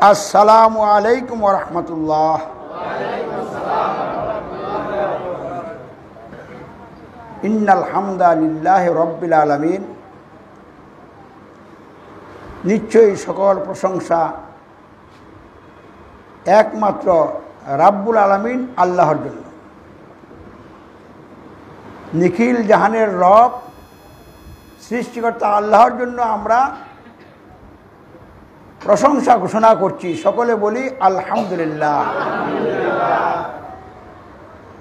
আসসালামু আলাইকুম ওয়া রাহমাতুল্লাহ। ইন্নাল হামদালিল্লাহি রাব্বিল আলামিন। নিশ্চয়ই সকল প্রশংসা একমাত্র রাব্বুল আলামিন আল্লাহর জন্য। নিখিল জাহানের রব সৃষ্টিকর্তা আল্লাহর জন্য আমরা প্রশংসা ঘোষণা করছি। সকলে বলি আলহামদুলিল্লাহ।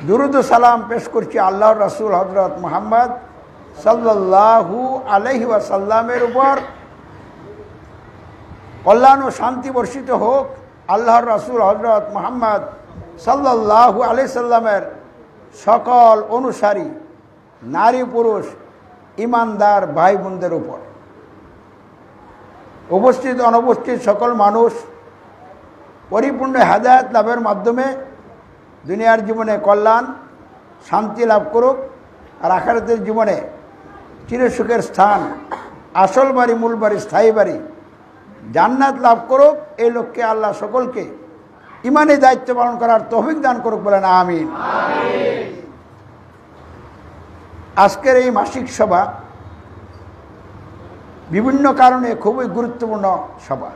দুরুদ ও সালাম পেশ করছি আল্লাহর রাসূল হযরত মুহাম্মদ সাল্লাল্লাহু আলাইহি ওয়াসাল্লামের উপর। কল্যাণ ও শান্তি বর্ষিত হোক আল্লাহর রাসূল হযরত মুহাম্মদ সাল্লাল্লাহু আলাইহি সাল্লামের সকল অনুসারী নারী পুরুষ ইমানদার ভাই বোনদের উপর। উপস্থিত অনুপস্থিত সকল মানুষ পরিপূর্ণ হেদায়েত লাভের মাধ্যমে দুনিয়ার জীবনে কল্যাণ শান্তি লাভ করুক, আর আখিরাতের জীবনে চিরসুখের স্থান, আসল বাড়ি, মূল বাড়ি, স্থায়ী বাড়ি, জান্নাত লাভ করুক। এই লক্ষ্যে আল্লাহ সকলকে ইমানি দায়িত্ব পালন করার তৌফিক দান করুক, বলেন আমিন। আজকের এই মাসিক সভা বিভিন্ন কারণে খুবই গুরুত্বপূর্ণ সভা।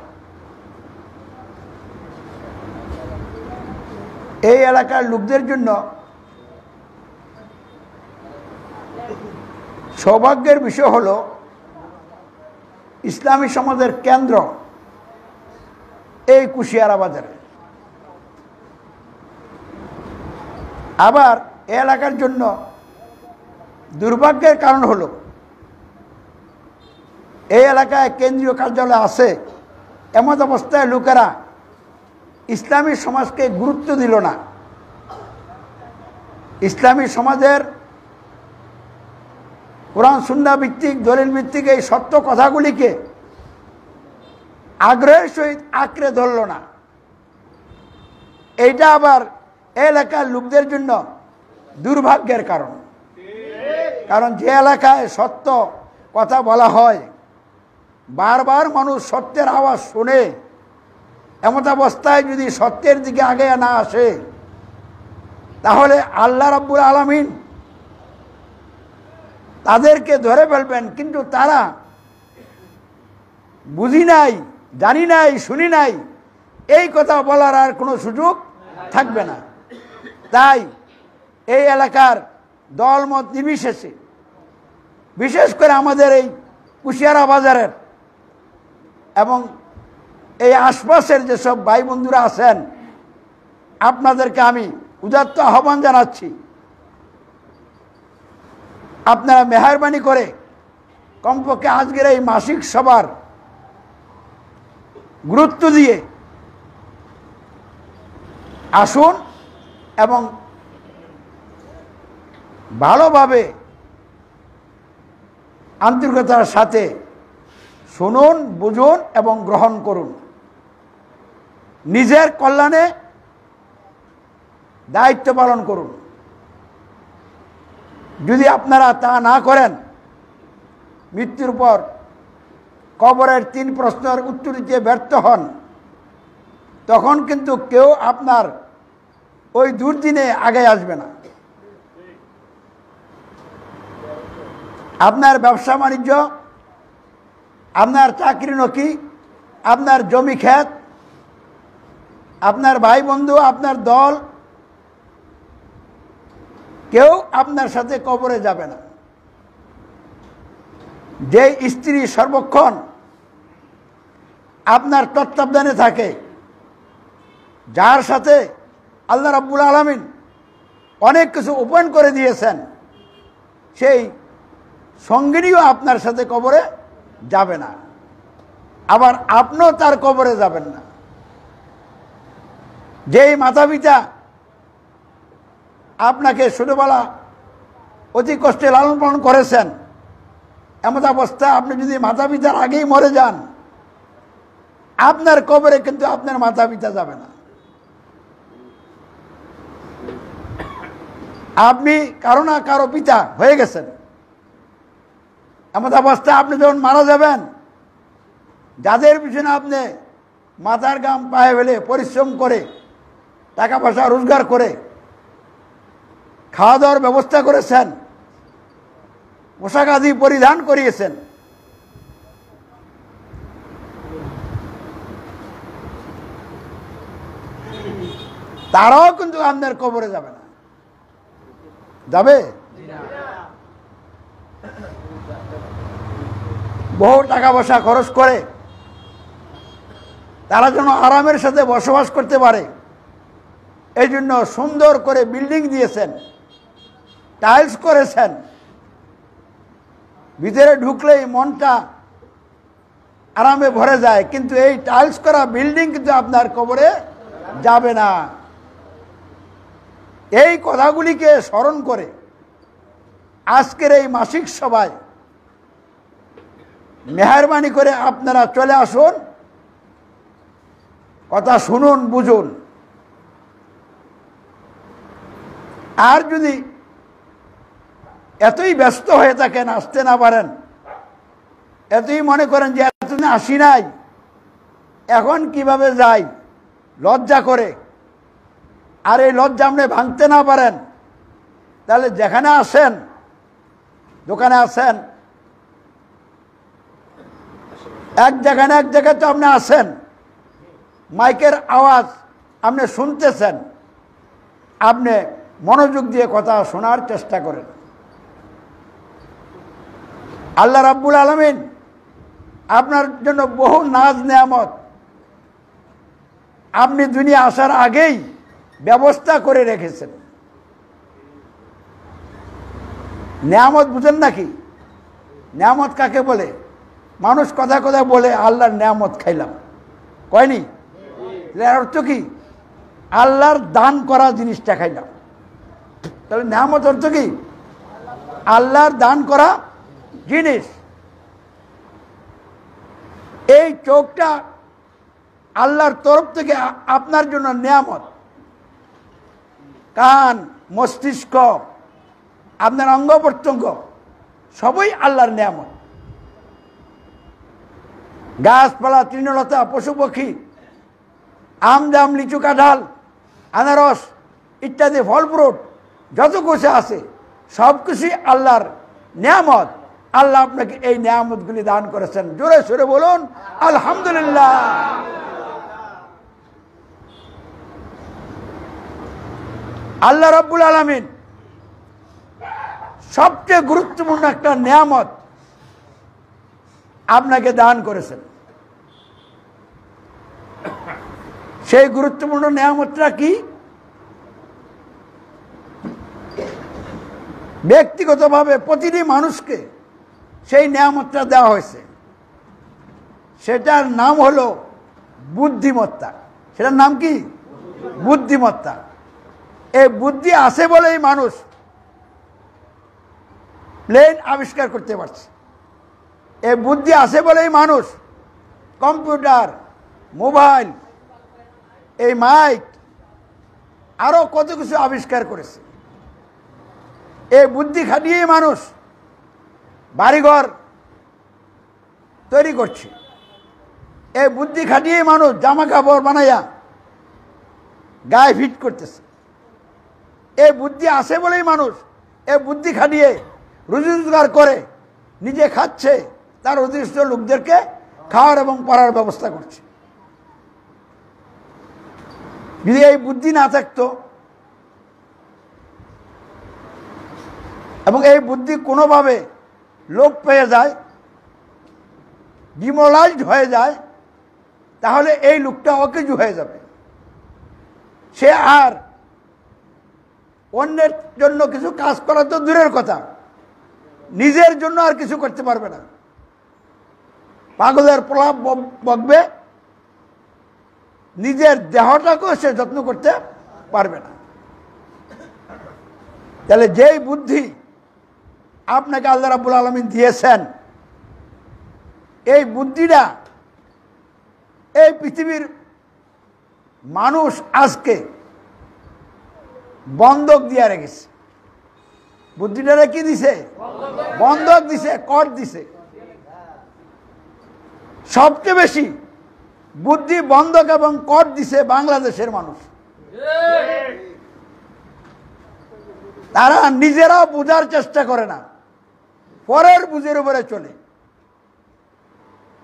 এই এলাকার লোকদের জন্য সৌভাগ্যের বিষয় হলো ইসলামী সমাজের কেন্দ্র এই কুশিয়ারা বাজারে। আবার এই এলাকার জন্য দুর্ভাগ্যের কারণ হলো এই এলাকায় কেন্দ্রীয় কার্যালয় আছে, এমন অবস্থায় লোকেরা ইসলামী সমাজকে গুরুত্ব দিল না। ইসলামী সমাজের কোরআন সুন্নাহ ভিত্তিক, দলিল ভিত্তিক এই সত্য কথাগুলিকে আগ্রহের সহিত আঁকড়ে ধরল না। এইটা আবার এলাকার লোকদের জন্য দুর্ভাগ্যের কারণ। কারণ যে এলাকায় সত্য কথা বলা হয়, বারবার মানুষ সত্যের আওয়াজ শুনে, এমত অবস্থায় যদি সত্যের দিকে আগে না আসে, তাহলে আল্লাহ রাব্বুল আলামিন তাদেরকে ধরে ফেলবেন। কিন্তু তারা বুঝি নাই, জানি নাই, শুনি নাই, এই কথা বলার আর কোনো সুযোগ থাকবে না। তাই এই এলাকার দলমত নির্বিশেষে, বিশেষ করে আমাদের এই কুশিয়ারা বাজারের এবং এই আশপাশের যেসব ভাই বন্ধুরা আছেন, আপনাদেরকে আমি উদাত্ত আহ্বান জানাচ্ছি, আপনারা মেহেরবানি করে কমপক্ষে আজকের এই মাসিক সভার গুরুত্ব দিয়ে আসুন এবং ভালোভাবে আন্তরিকতার সাথে শুনুন, বুঝুন এবং গ্রহণ করুন। নিজের কল্যাণে দায়িত্ব পালন করুন। যদি আপনারা তা না করেন, মৃত্যুর পর কবরের 3 প্রশ্নের উত্তর দিতে ব্যর্থ হন, তখন কিন্তু কেউ আপনার ওই দুর্দিনে আগে আসবে না। আপনার ব্যবসা বাণিজ্য, আপনার চাকরি নকি, আপনার জমি ক্ষেত, আপনার ভাই বন্ধু, আপনার দল, কেউ আপনার সাথে কবরে যাবে না। যে স্ত্রী সর্বক্ষণ আপনার তত্ত্বাবধানে থাকে, যার সাথে আল্লাহ রাব্বুল আলামিন অনেক কিছু ওপেন করে দিয়েছেন, সেই সঙ্গিনীও আপনার সাথে কবরে যাবে না, আবার আপনিও তার কবরে যাবেন না। যেই মাতা পিতা আপনাকে ছোটবেলা অতি কষ্টে লালন পালন করেছেন, এমন অবস্থায় আপনি যদি মাতা পিতার আগেই মরে যান, আপনার কবরে কিন্তু আপনার মাতা পিতা যাবে না। আপনি কারো না কারো পিতা হয়ে গেছেন, এমন অবস্থায় আপনি যখন মারা যাবেন, যাদের পিছনে আপনি মাথার ঘাম পায়ে ফেলে পরিশ্রম করে টাকা পয়সা রোজগার করে খাওয়া দাওয়ার ব্যবস্থা করেছেন, পোশাক আদি পরিধান করিয়েছেন, তারাও কিন্তু আপনার কবরে যাবে না। যাবে? বহু টাকা পয়সা খরচ করে তারা যেন আরামের সাথে বসবাস করতে পারে এই জন্য সুন্দর করে বিল্ডিং দিয়েছেন, টাইলস করেছেন, ভিতরে ঢুকলেই মনটা আরামে ভরে যায়। কিন্তু এই টাইলস করা বিল্ডিং কিন্তু আপনার কবরে যাবে না। এই কথাগুলিকে স্মরণ করে আজকের এই মাসিক সভায় মেহেরবানি করে আপনারা চলে আসুন, কথা শুনুন, বুঝুন। আর যদি এতই ব্যস্ত হয়ে থাকেন, আসতে না পারেন, এতই মনে করেন যে এতদিন আসি নাই, এখন কিভাবে যাই, লজ্জা করে, আর এই লজ্জা আপনি ভাঙতে না পারেন, তাহলে যেখানে আসেন, দোকানে আসেন, এক জায়গায় তো আপনি আসেন, মাইকের আওয়াজ আপনি শুনতেছেন, আপনি মনোযোগ দিয়ে কথা শোনার চেষ্টা করেন। আল্লাহ রাব্বুল আলামিন আপনার জন্য বহু নাজ নেয়ামত আপনি দুনিয়া আসার আগেই ব্যবস্থা করে রেখেছেন। নেয়ামত বুঝেন নাকি? নেয়ামত কাকে বলে? মানুষ কথা বলে আল্লাহর নেয়ামত খাইলাম, কয়নি? এর অর্থ কি? আল্লাহর দান করা জিনিসটা খাইলাম। তাহলে নেয়ামত অর্থ কি? আল্লাহর দান করা জিনিস। এই চোখটা আল্লাহর তরফ থেকে আপনার জন্য নেয়ামত। কান, মস্তিষ্ক, আপনার অঙ্গ প্রত্যঙ্গ সবই আল্লাহর নেয়ামত। গাছপালা, তৃণলতা, পশু পক্ষী, আম জাম, লিচু, কাঁঠাল, আনারস ইত্যাদি ফল ফ্রুট যত কিছু আছে সব কিছুই আল্লাহর নেয়ামত। আল্লাহ আপনাকে এই নেয়ামতগুলি দান করেছেন। জোরে সোরে বলুন আলহামদুলিল্লাহ। আল্লাহ রাব্বুল আলামিন সবচেয়ে গুরুত্বপূর্ণ একটা নেয়ামত আপনাকে দান করেছেন। সেই গুরুত্বপূর্ণ নেয়ামতটা কি? ব্যক্তিগতভাবে প্রতিটি মানুষকে সেই নেয়ামতটা দেওয়া হয়েছে। সেটার নাম হলো বুদ্ধিমত্তা। সেটার নাম কি? বুদ্ধিমত্তা। এই বুদ্ধি আছে বলেই মানুষ প্লেন আবিষ্কার করতে পারছে। এই বুদ্ধি আছে বলেই মানুষ কম্পিউটার, মোবাইল, এই মাইক, আরো কত কিছু আবিষ্কার করেছে। এই বুদ্ধি খাটিয়েই মানুষ বাড়িঘর তৈরি করছে। এই বুদ্ধি খাটিয়েই মানুষ জামা কাপড় বানাইয়া গায়ে ফিট করতেছে। এই বুদ্ধি আছে বলেই মানুষ এই বুদ্ধি খাটিয়ে রুজি রোজগার করে নিজে খাচ্ছে, তার অদৃষ্ট লোকদেরকে খাওয়ার এবং পড়ার ব্যবস্থা করছে। যদি এই বুদ্ধি না থাকতো এবং এই বুদ্ধি কোনোভাবে লোপ পেয়ে যায়, ডিমোরালাইজড হয়ে যায়, তাহলে এই লোকটা অকেজু হয়ে যাবে। সে আর অন্যের জন্য কিছু কাজ করা তো দূরের কথা, নিজের জন্য আর কিছু করতে পারবে না। পাগলের প্রলাপ বকবে, নিজের দেহটাকেও সে যত্ন করতে পারবে না। তাহলে যেই বুদ্ধি আপনাকে আল্লাহ রাব্বুল আলামিন দিয়েছেন, এই বুদ্ধিটা এই পৃথিবীর মানুষ আজকে বন্ধক দিয়ে রেখেছে। বুদ্ধিটারে কি দিছে? বন্ধক দিছে, কর দিছে। সবচেয়ে বেশি বুদ্ধি বন্ধক এবং কর দিছে বাংলাদেশের মানুষ। তারা নিজেরা বোঝার চেষ্টা করে না, পরের বুঝের উপরে চলে।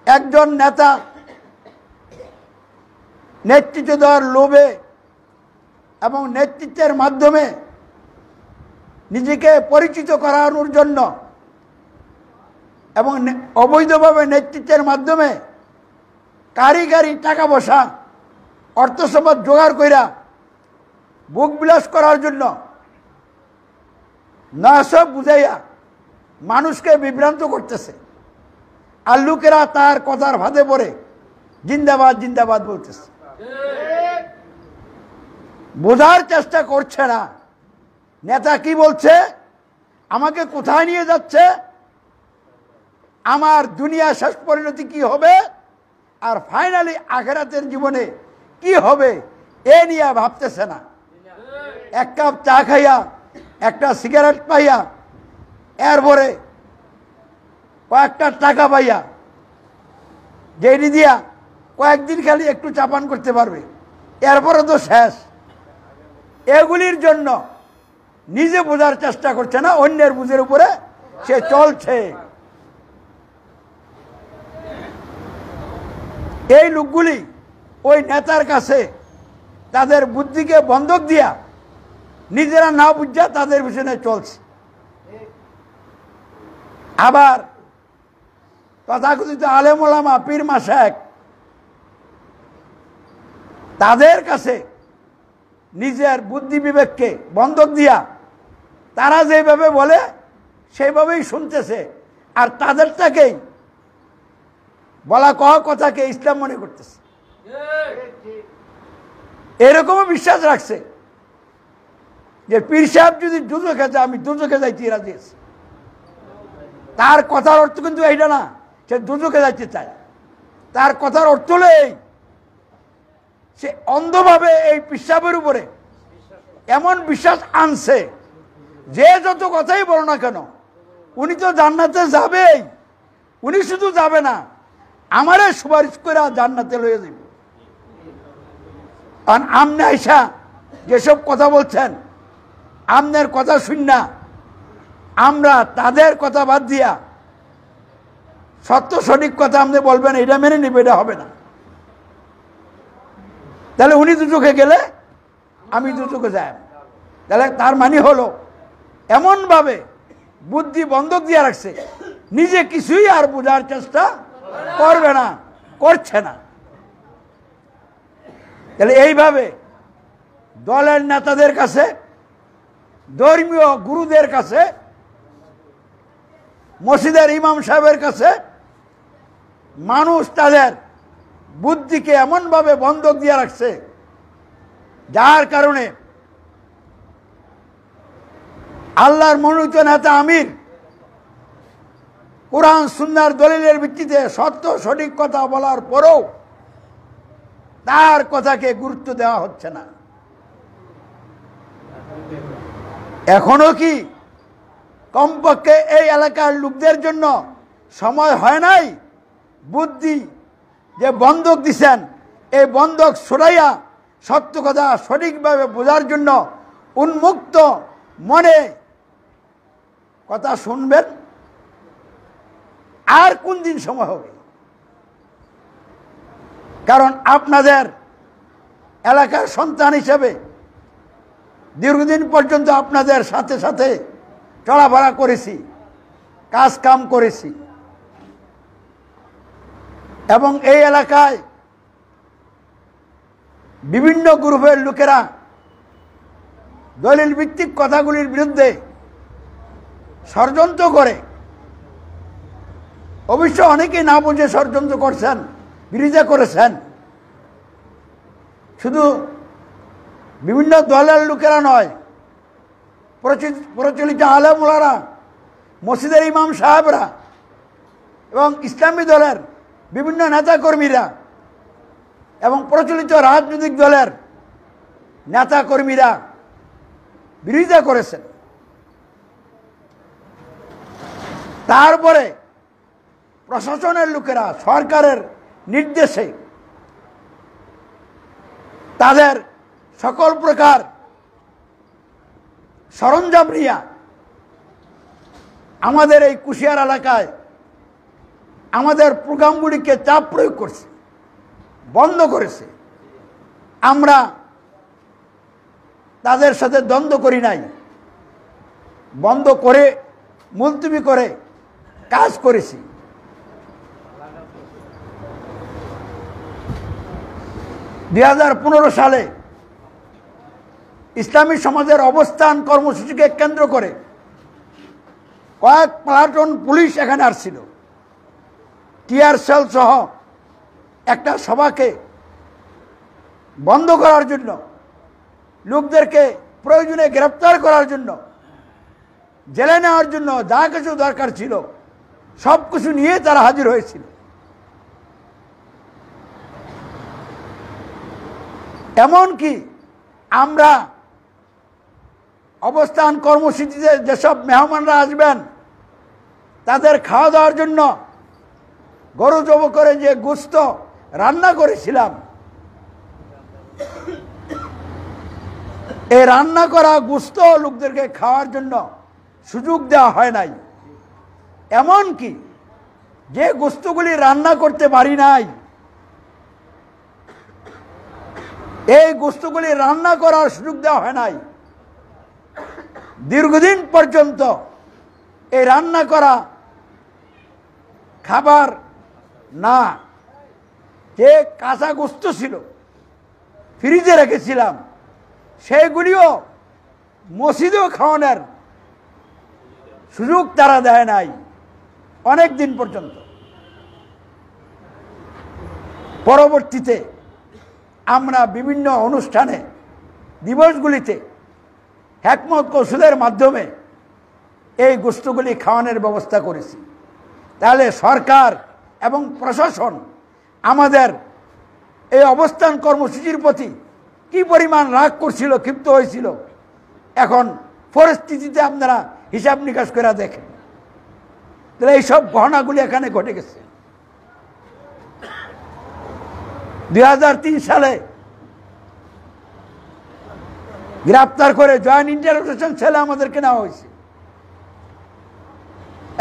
একজন নেতা নেতৃত্ব দেওয়ার লোভে এবং নেতৃত্বের মাধ্যমে নিজেকে পরিচিত করানোর জন্য এবং অবৈধভাবে নেতৃত্বের মাধ্যমে কারিগরি টাকা পয়সা অর্থ সম্পদ জোগাড় কইরা বুক বিলাস করার জন্য নয়সব বুঝাইয়া মানুষকে বিভ্রান্ত করতেছে। আর লোকেরা তার কথার ফাঁদে পড়ে জিন্দাবাদ জিন্দাবাদ বলতেছে, বোঝার চেষ্টা করছে না নেতা কি বলছে, আমাকে কোথায় নিয়ে যাচ্ছে, আমার দুনিয়া শেষ পরিণতি কি হবে, আর ফাইনালি আখিরাতের জীবনে কি হবে এ নিয়ে ভাবতেছে না। এক কাপ চা খাইয়া একটা সিগারেট পাইয়া এরপরে কয়েকটা টাকা পাইয়া যেটি দিয়া কয়েকদিন খালি একটু চাপান করতে পারবে, এরপরে তো শেষ। এগুলির জন্য নিজে বোঝার চেষ্টা করছে না, অন্যের বুঝের উপরে সে চলছে। এই লোকগুলি ওই নেতার কাছে তাদের বুদ্ধিকে বন্ধক দিয়া নিজেরা না বুঝা তাদের পিছনে চলছে। আবার তথাকথিত আলেম ওলামা পীর মাশায়েখ তাদের কাছে নিজের বুদ্ধি বিবেককে বন্ধক দিয়া তারা যেভাবে বলে সেইভাবেই শুনতেছে, আর তাদেরটাকেই বলা কওয়া কথাকে ইসলাম মনে করতেছে। এরকমও বিশ্বাস রাখছে যে পীর সাহেব যদি দুজকে যায় আমি দুজকে যাইতে রাজি আছি। তার কথার অর্থ কিন্তু এইটা না সে দুজকে যাইতে চায়, তার কথার অর্থ হলো এই, সে অন্ধভাবে এই পীর সাহেবের উপরে এমন বিশ্বাস আনছে যে যত কথাই বলো না কেন উনি তো জান্নাতে যাবেই, উনি শুধু যাবে না আমারে সুপারিশ করে জান্নাতে লয়ে যাবে। কারণ আমনে আইসা যেসব কথা বলছেন আমনের কথা শুন না আমরা তাদের কথা বাদ দিয়া সত্য সঠিক কথা আপনি বলবেন এটা মেনে নিবে, এটা হবে না। তাহলে উনি দুচোখে গেলে আমি দুচোখে যাই, তাহলে তার মানে হলো এমনভাবে বুদ্ধি বন্ধক দিয়ে রাখছে নিজে কিছুই আর বোঝার চেষ্টা করবে না, করছে না। তাহলে এইভাবে দলের নেতাদের কাছে ধর্মীয় গুরুদের কাছে মসজিদের ইমাম সাহেবের কাছে মানুষ তাদের বুদ্ধিকে এমনভাবে বন্ধক দিয়ে রাখছে যার কারণে আল্লাহর মনোনীত নেতা আমির কোরআন সুন্নাহর দলিলের ভিত্তিতে সত্য সঠিক কথা বলার পরেও তার কথাকে গুরুত্ব দেওয়া হচ্ছে না। এখনো কি কমপক্ষে এই এলাকার লোকদের জন্য সময় হয় নাই বুদ্ধি যে বন্ধক দিছেন এই বন্ধক সরাইয়া সত্য কথা সঠিকভাবে বোঝার জন্য উন্মুক্ত মনে কথা শুনবেন? আর কোন দিন সময় হবে? কারণ আপনাদের এলাকার সন্তান হিসেবে দীর্ঘদিন পর্যন্ত আপনাদের সাথে সাথে চলাফেরা করেছি, কাজ কাম করেছি, এবং এই এলাকায় বিভিন্ন গ্রুপের লোকেরা দলিল ভিত্তিক কথাগুলির বিরুদ্ধে ষড়যন্ত্র করে, অবশ্য অনেকেই না বুঝে ষড়যন্ত্র করছেন, বিরোধিতা করেছেন। শুধু বিভিন্ন দলের লোকেরা নয়, প্রচলিত আলেম ওলামারা, মসজিদের ইমাম সাহেবরা এবং ইসলামী দলের বিভিন্ন নেতাকর্মীরা এবং প্রচলিত রাজনৈতিক দলের নেতাকর্মীরা বিরোধিতা করেছেন। তারপরে প্রশাসনের লোকেরা সরকারের নির্দেশে তাদের সকল প্রকার সরঞ্জাম নিয়ে আমাদের এই কুশিয়ার এলাকায় আমাদের প্রোগ্রামগুলিকে চাপ প্রয়োগ করছে, বন্ধ করেছে। আমরা তাদের সাথে দ্বন্দ্ব করি নাই, বন্ধ করে মুলতবি করে কাজ করেছি। 2015 সালে ইসলামী সমাজের অবস্থান কর্মসূচিকে কেন্দ্র করে কয়েক প্লাটুন পুলিশ এখানে আসছিল। টিয়ার সেল সহ একটা সভাকে বন্ধ করার জন্য, লোকদেরকে প্রয়োজনে গ্রেপ্তার করার জন্য, জেলে নেওয়ার জন্য যা কিছু দরকার ছিল সব কিছু নিয়ে তারা হাজির হয়েছিল। এমনকি আমরা অবস্থান কর্মসূচিতে যেসব মেহমানরা আসবেন তাদের খাওয়া দাওয়ার জন্য গরু জব করে যে গোশত রান্না করেছিলাম, এই রান্না করা গোশত লোকদেরকে খাওয়ার জন্য সুযোগ দেওয়া হয় নাই। এমনকি যে গোশতগুলি রান্না করতে পারি নাই, এই গোশতগুলি রান্না করার সুযোগ দেওয়া হয় নাই। দীর্ঘদিন পর্যন্ত এই রান্না করা খাবার না, যে কাঁচা গোশত ছিল ফ্রিজে রেখেছিলাম, সেইগুলিও মসজিদেও খাওয়ানোর সুযোগ তারা দেয় নাই অনেক দিন পর্যন্ত। পরবর্তীতে আমরা বিভিন্ন অনুষ্ঠানে, দিবসগুলিতে হিকমত কৌশলের মাধ্যমে এই গোশতগুলি খাওয়ানোর ব্যবস্থা করেছি। তাহলে সরকার এবং প্রশাসন আমাদের এই অবস্থান কর্মসূচির প্রতি কি পরিমাণ রাগ করছিল, ক্ষিপ্ত হয়েছিল, এখন পরিস্থিতিতে আপনারা হিসাব নিকাশ করে দেখেন। তাহলে এইসব ঘটনাগুলি এখানে ঘটে গেছে। 2003 সালে গ্রেপ্তার করে জয়েন্ট ইন্টারোগেশন সেলে আমাদেরকে নেওয়া হয়েছে।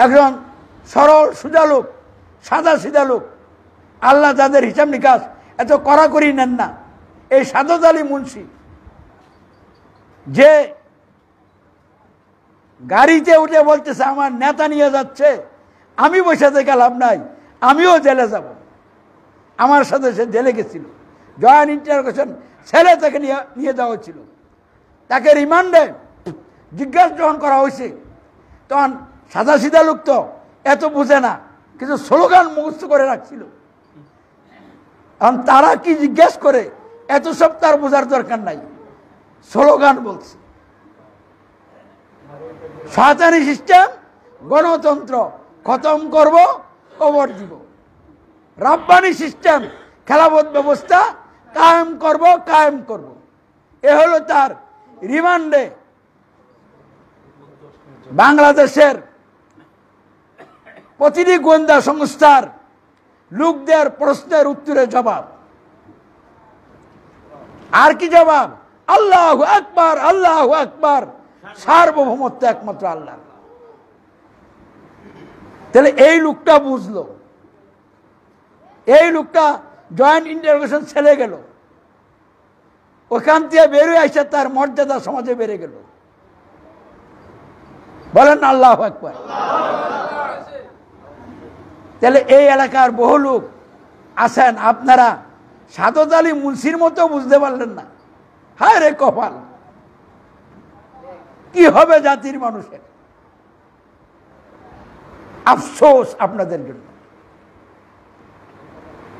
একজন সরল সোজা লোক, সাদা সিধা লোক, আল্লাহ যাদের হিসাব নিকাশ এত কড়াকড়ি নেন না, এই সাদত আলী মুন্সি, যে গাড়িতে উঠে বলতেছে আমার নেতা নিয়ে যাচ্ছে, আমি বসে থেকে লাভ নাই, আমিও জেলে যাব। আমার সাথে সে জেলে গেছিল, জয়েন্ট ইন্টারোগেশন ছেলে তাকে নিয়ে যাওয়া হচ্ছিল। তাকে রিমান্ডে জিজ্ঞাসা যখন করা হয়েছে তখন সাদা সিধা লোক তো এত বুঝে না, কিছু স্লোগান মুখস্থ করে রাখছিল। এখন তারা কি জিজ্ঞেস করে এত সব তার বোঝার দরকার নাই, স্লোগান বলছে। শয়তানি সিস্টেম, গণতন্ত্র খতম করব, কবর দিব। রাব্বানি সিস্টেম, খেলাফত ব্যবস্থা কায়েম করব, কায়েম করব। এ হলো তার রিমান্ডে বাংলাদেশের প্রতিটি গোয়েন্দা সংস্থার লোকদের প্রশ্নের উত্তরে জবাব। আর কি জবাব? আল্লাহু আকবার, আল্লাহু আকবার, সার্বভৌমত্ব একমাত্র আল্লাহ। তাহলে এই লোকটা বুঝলো, এই লোকটা জয়েন্ট ইন্টারোগেশন ছেলে গেল, ওখান থেকে বেরোয় আসে তার মর্যাদা সমাজে বেড়ে গেল। বলেন আল্লাহু আকবার। তাহলে এই এলাকার বহু লোক আছেন, আপনারা সাদত আলী মুন্সির মতো বুঝতে পারলেন না। হায় রে কপাল, কি হবে জাতির মানুষের। আফসোস আপনাদের জন্য।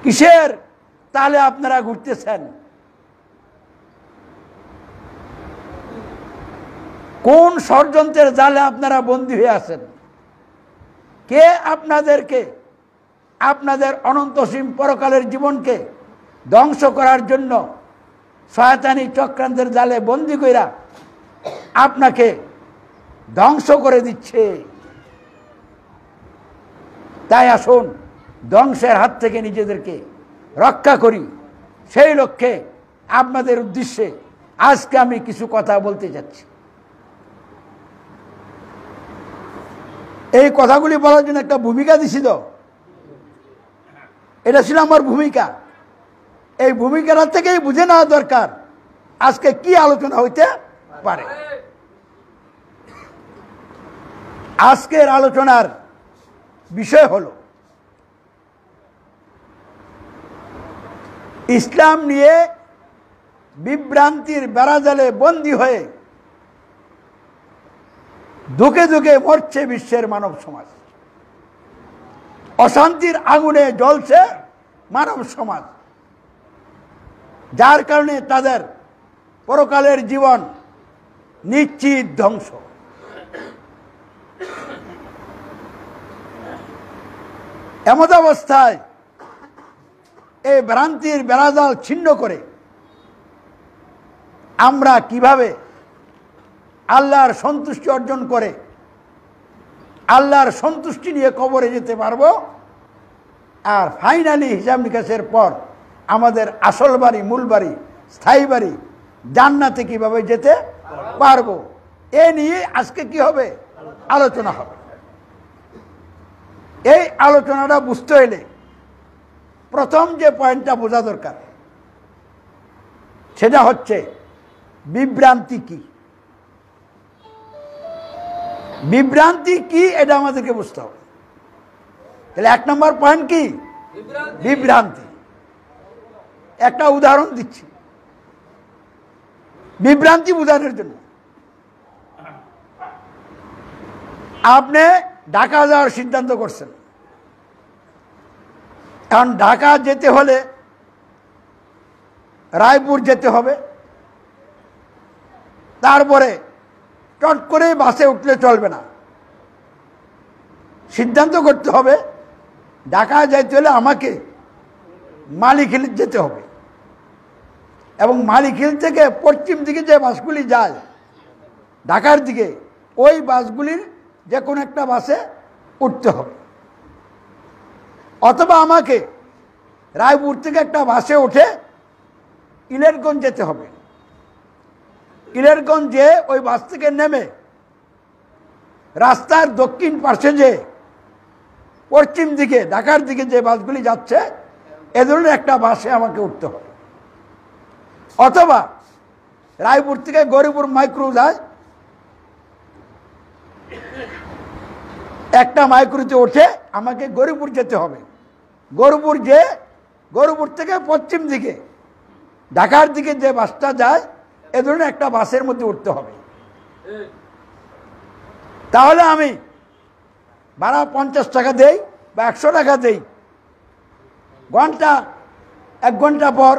কিসের তাহলে আপনারা ঘুরতেছেন? কোন ষড়যন্ত্রের জালে আপনারা বন্দী হয়ে আছেন? কে আপনাদেরকে আপনাদের অনন্তসীম পরকালের জীবনকে ধ্বংস করার জন্য শয়তানি চক্রান্তের জালে বন্দী কইরা আপনাকে ধ্বংস করে দিচ্ছে? তাই আসুন ধ্বংসের হাত থেকে নিজেদেরকে রক্ষা করি। সেই লক্ষ্যে আপনাদের উদ্দেশ্যে আজকে আমি কিছু কথা বলতে যাচ্ছি। এই কথাগুলি বলার জন্য একটা ভূমিকা দিছিল, এটা ছিল আমার ভূমিকা। এই ভূমিকাটা থেকেই বুঝে নেওয়া দরকার আজকে কি আলোচনা হইতে পারে। আজকের আলোচনার বিষয় হলো ইসলাম নিয়ে বিভ্রান্তির বেড়াজালে বন্দী হয়ে ধুকে ধুকে মরছে বিশ্বের মানব সমাজ। অশান্তির আগুনে জ্বলছে মানব সমাজ, যার কারণে তাদের পরকালের জীবন নিশ্চিত ধ্বংস। এমত অবস্থায় এই ভ্রান্তির বেড়াজাল ছিন্ন করে আমরা কিভাবে আল্লাহর সন্তুষ্টি অর্জন করে আল্লাহর সন্তুষ্টি নিয়ে কবরে যেতে পারবো, আর ফাইনালি হিসাব নিকাশের পর আমাদের আসল বাড়ি, মূল বাড়ি, স্থায়ী বাড়ি জান্নাতে কিভাবে যেতে পারবো, এ নিয়ে আজকে কি হবে আলোচনা হবে। এই আলোচনাটা বুঝতে হলে প্রথম যে পয়েন্টটা বোঝা দরকার সেটা হচ্ছে বিভ্রান্তি কি। বিভ্রান্তি কি এটা আমাদেরকে বুঝতে হবে। তাহলে 1 নম্বর পয়েন্ট কি? বিভ্রান্তি। একটা উদাহরণ দিচ্ছি বিভ্রান্তি বোঝানোর জন্য। আপনি ঢাকা যাওয়ার সিদ্ধান্ত করছেন, কারণ ঢাকা যেতে হলে রায়পুর যেতে হবে, তারপরে চট করে বাসে উঠলে চলবে না, সিদ্ধান্ত করতে হবে ঢাকা যাইতে হলে আমাকে মালিকহিল যেতে হবে, এবং মালিকহিল থেকে পশ্চিম দিকে যে বাসগুলি যায় ঢাকার দিকে, ওই বাসগুলির যে কোনো একটা বাসে উঠতে হবে। অথবা আমাকে রায়পুর থেকে একটা বাসে উঠে ইলেরগঞ্জ যেতে হবে, ইলেরগঞ্জে ওই বাস থেকে নেমে রাস্তার দক্ষিণ পাশে যে পশ্চিম দিকে ঢাকার দিকে যে বাসগুলি যাচ্ছে এ ধরনের একটা বাসে আমাকে উঠতে হবে। অথবা রায়পুর থেকে গৌরীপুর মাইক্রো যায়, একটা মাইক্রোতে উঠে আমাকে গৌরীপুর যেতে হবে, গৌরীপুর থেকে পশ্চিম দিকে ঢাকার দিকে যে বাসটা যায় এ ধরনের একটা বাসের মধ্যে উঠতে হবে। তাহলে আমি ভাড়া 50 টাকা দেই বা 100 টাকা দেই, ঘন্টা 1 ঘন্টা পর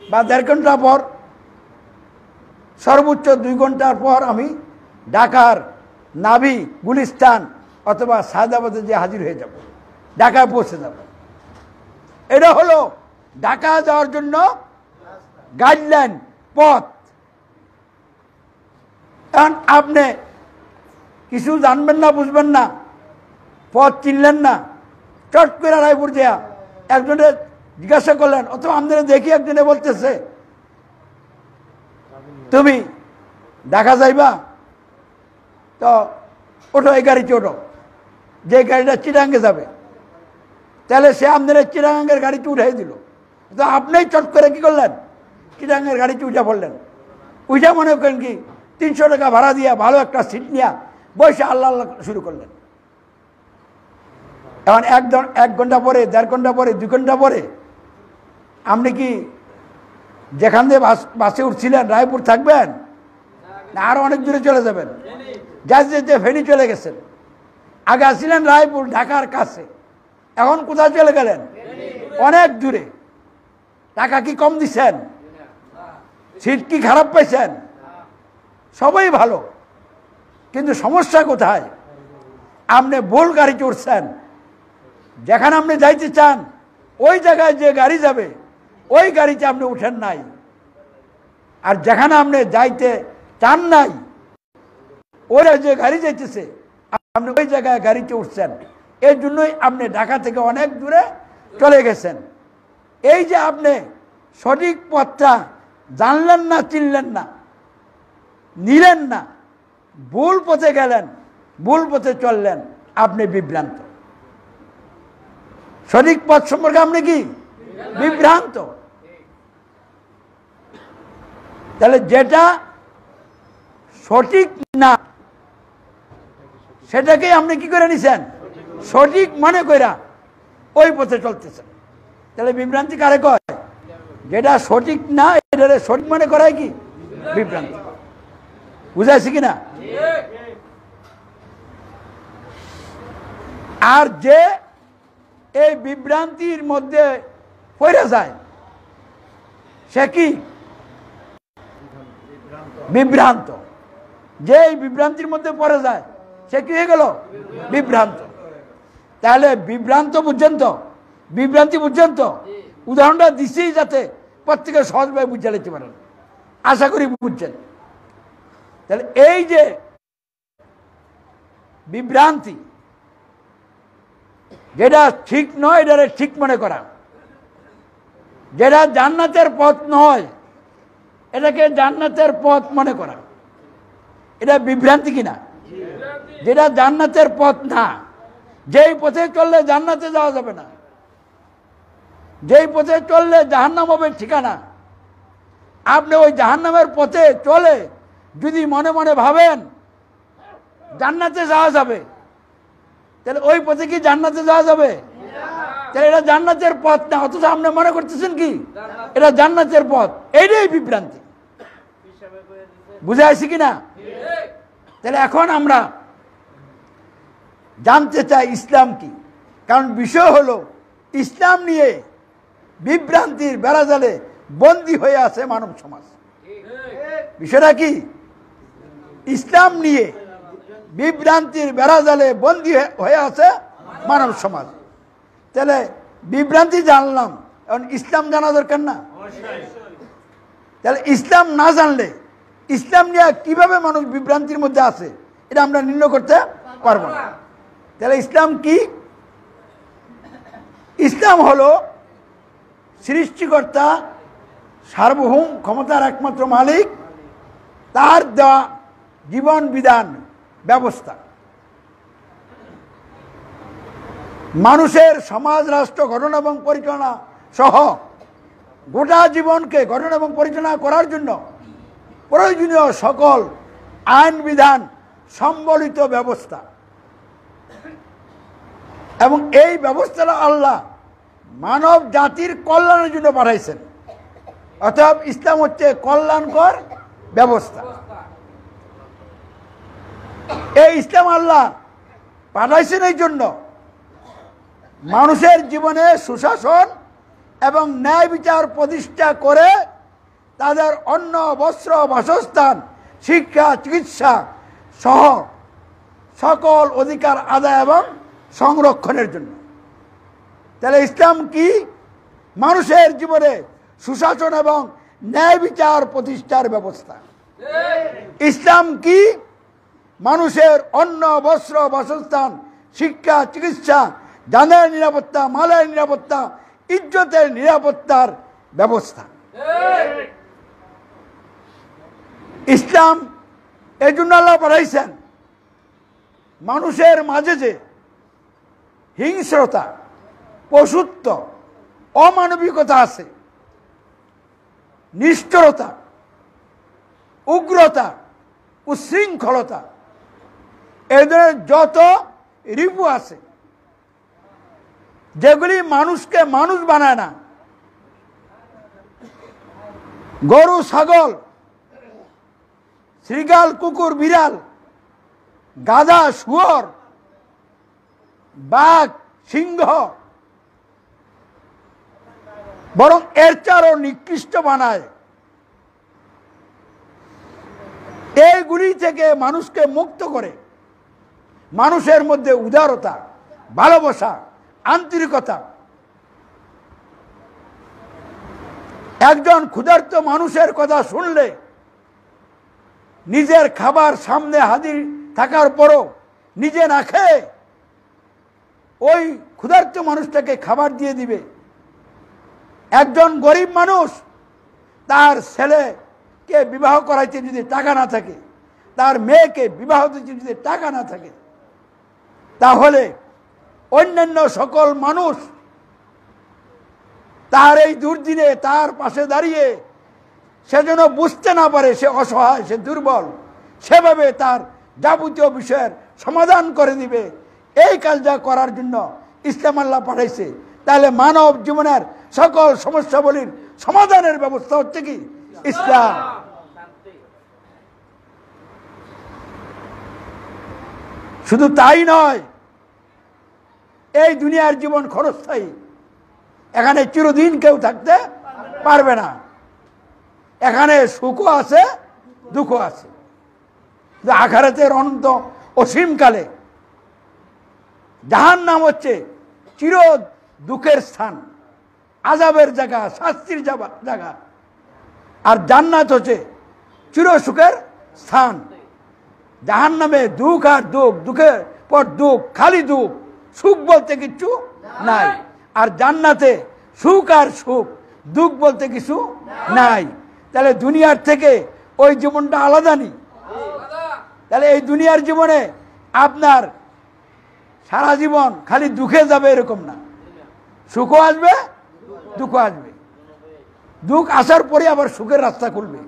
বা 1.5 ঘন্টা পর, সর্বোচ্চ 2 ঘন্টার পর আমি ঢাকার নাভি, গুলিস্তান অথবা সায়দাবাদে যে হাজির হয়ে যাব, ঢাকায় পৌঁছে যাব। এটা হলো ঢাকা যাওয়ার জন্য গাইডলাইন, পথ। কারণ আপনি কিছু জানবেন না, বুঝবেন না, পথ চিনলেন না, চট করে রায়পুর দেয়া একজনে জিজ্ঞাসা করলেন, অথবা আমাদের দেখি একজনে বলতেছে তুমি ঢাকা যাইবা, তো ওঠো, এই গাড়িতে ওঠো, যে গাড়িটা চিটাঙ্গে যাবে। তাহলে সে আপনাদের চিটাঙ্গের গাড়িতে উঠাই দিল, তো আপনি চট করে কি করলেন, চিটাঙ্গের গাড়িতে উঠে পড়লেন। উঠে মনে করেন কি 300 টাকা ভাড়া দিয়া ভালো একটা সিট নিয়ে বসে আল্লাহ আল্লাহ শুরু করলেন। এখন 1 ঘন্টা পরে, 1.5 ঘন্টা পরে, 2 ঘন্টা পরে আপনি কি যেখান দিয়ে বাসে উঠছিলেন রায়পুর থাকবেন না আরো অনেক দূরে চলে যাবেন? যে ফেনী চলে গেছেন, আগে আসছিলেন রায়পুর ঢাকার কাছে, এখন কোথায় চলে গেলেন? অনেক দূরে। টাকা কি কম দিচ্ছেন? সিট কি খারাপ পাইছেন? সবাই ভালো, কিন্তু সমস্যা কোথায়? আপনি ভুল গাড়িতে উঠছেন। যেখানে আপনি যাইতে চান ওই জায়গায় যে গাড়ি যাবে ওই গাড়িতে আপনি উঠেন নাই, আর যেখানে আপনি যাইতে চান নাই ওরা যে গাড়ি যাইতেছে আপনি ওই জায়গায় গাড়িতে উঠছেন। এর জন্যই আপনি ঢাকা থেকে অনেক দূরে চলে গেছেন। এই যে আপনি সঠিক পথটা জানলেন না, চিনলেন না, নিলেন না, ভুল পথে গেলেন, ভুল পথে চললেন, আপনি বিভ্রান্ত। সঠিক পথ সম্পর্কে আপনি কি বিভ্রান্ত। তাহলে যেটা সঠিক না সেটাকে আপনি কি করে নিছেন, সঠিক মনে কইরা ওই পথে চলতেছেন। তাহলে বিভ্রান্তি কারে কয়? যেটা সঠিক না এটা সঠিক মনে করাই কি বিভ্রান্তি। বুঝাইছি কিনা? আর যে এই বিভ্রান্তির মধ্যে পড়ে যায় সে কি বিভ্রান্ত। যে এই বিভ্রান্তির মধ্যে পড়ে যায় সে কি হয়ে গেল বিভ্রান্ত। তাহলে বিভ্রান্ত বুঝছেন তো, বিভ্রান্তি বুঝছেন তো? উদাহরণটা দিচ্ছি যাতে প্রত্যেকে সহজভাবে বুঝে নিতে পারেন, আশা করি বুঝছেন। তাহলে এই যে বিভ্রান্তি, যেটা ঠিক নয় এটারে ঠিক মনে করা, যেটা জান্নাতের পথ নয় এটাকে জান্নাতের পথ মনে করা, এটা বিভ্রান্তি কিনা? যেটা জান্নাতের পথ না, যেই পথে চললে জান্নাতে যাওয়া যাবে না, যেই পথে চললে জাহান্নাম হবে ঠিকানা, আপনি ওই জাহান্নামের পথে চলে যদি মনে মনে ভাবেন জান্নাতে যাওয়া যাবে, তাহলে ওই পথে কি জান্নাতে যাওয়া যাবে? তাহলে এটা জান্নাতের পথ না, অথচ আপনি মনে করতেছেন কি এটা জান্নাতের পথ। এইটাই বিভ্রান্তি। বুঝে আসছি কিনা? তাহলে এখন আমরা জানতে চাই ইসলাম কি। কারণ বিষয় হলো ইসলাম নিয়ে বিভ্রান্তির বেড়াজালে বন্দী হয়ে আছে মানব সমাজ। বিষয়টা কি? ইসলাম নিয়ে বিভ্রান্তির বেড়াজালে বন্দী হয়ে আছে মানব সমাজ। তাহলে বিভ্রান্তি জানলাম, এখন ইসলাম জানা দরকার না? তাহলে ইসলাম না জানলে ইসলাম নিয়ে কিভাবে মানুষ বিভ্রান্তির মধ্যে আছে এটা আমরা নির্ণয় করতে পারবো না। তাহলে ইসলাম কি? ইসলাম হলো সৃষ্টিকর্তা, সার্বভৌম ক্ষমতার একমাত্র মালিক, তার দেওয়া জীবন বিধান ব্যবস্থা। মানুষের সমাজ, রাষ্ট্র গঠন এবং পরিচালনা সহ গোটা জীবনকে গঠন এবং পরিচালনা করার জন্য প্রয়োজনীয় সকল আইন বিধান সম্বলিত ব্যবস্থা। এবং এই ব্যবস্থাটা আল্লাহ মানব জাতির কল্যাণের জন্য পাঠাইছেন। অর্থাৎ ইসলাম হচ্ছে কল্যাণকর ব্যবস্থা। এই ইসলাম আল্লাহ পাঠাইছেন এই জন্য মানুষের জীবনে সুশাসন এবং ন্যায় বিচার প্রতিষ্ঠা করে তাদের অন্ন, বস্ত্র, বাসস্থান, শিক্ষা, চিকিৎসা সহ সকল অধিকার আদায় এবং সংরক্ষণের জন্য। তাহলে ইসলাম কি? মানুষের জীবনে সুশাসন এবং ন্যায় বিচার প্রতিষ্ঠার ব্যবস্থা। ইসলাম কি? মানুষের অন্ন, বস্ত্র, বাসস্থান, শিক্ষা, চিকিৎসা, জানের নিরাপত্তা, মালের নিরাপত্তা, ইজ্জতের নিরাপত্তার ব্যবস্থা। ইসলাম এই জন্য আল্লাহ পাঠাইছেন মানুষের মাঝে যে হিংস্রতা, পশুত্ব, অমানবিকতা আছে, নিষ্ঠুরতা, উগ্রতা, উচ্ছৃঙ্খলতা, এদের যত রিপু আছে যেগুলি মানুষকে মানুষ বানায় না, গরু, ছাগল, শ্রীগাল, কুকুর, বিড়াল, গাধা, শুয়োর, বাঘ, সিংহ, বরং এর চারও নিকৃষ্ট বানায়। এইগুলি থেকে মানুষকে মুক্ত করে মানুষের মধ্যে উদারতা, ভালোবাসা, আন্তরিকতা। একজন ক্ষুধার্ত মানুষের কথা শুনলে নিজের খাবার সামনে হাজির থাকার পরও নিজে না খেয়ে ওই ক্ষুধার্ত মানুষটাকে খাবার দিয়ে দিবে, একজন গরিব মানুষ তার ছেলেকে বিবাহ করাইতে যদি টাকা না থাকে, তার মেয়েকে বিবাহ দিতে যদি টাকা না থাকে, তাহলে অন্যান্য সকল মানুষ তার এই দুর্দিনে তার পাশে দাঁড়িয়ে সে যেন বুঝতে না পারে সে অসহায়, সে দুর্বল, সেভাবে তার যাবতীয় বিষয়ের সমাধান করে দিবে। এই কাজটা করার জন্য ইসলাম আল্লাহ পাঠাইছে। তাহলে মানব জীবনের সকল সমস্যাবলীর সমাধানের ব্যবস্থা হচ্ছে কি? ইসলাম। শুধু তাই নয়, এই দুনিয়ার জীবন ক্ষণস্থায়ী, এখানে চিরদিন কেউ থাকতে পারবে না। এখানে সুখও আছে, দুঃখও আছে। আখিরাতের অনন্ত অসীমকালে জাহান্নাম হচ্ছে চির দুঃখের স্থান, আযাবের জায়গা, শাস্তির জায়গা, আর জান্নাত হচ্ছে চির সুখের স্থান। জাহান্নামে দুঃখ আর দুঃখ, দুঃখের পর দুঃখ, খালি দুঃখ, সুখ বলতে কিছু নাই। আর জান্নাতে সুখ আর সুখ, দুঃখ বলতে কিছু নাই। তাহলে দুনিয়ার থেকে ওই জীবনটা আলাদা নেই। তাহলে এই দুনিয়ার জীবনে আপনার সারা জীবন খালি দুঃখে যাবে এরকম না, সুখও আসবে, দুঃখও আসবে। দুঃখ আসার পরে আবার সুখের রাস্তা খুলবে।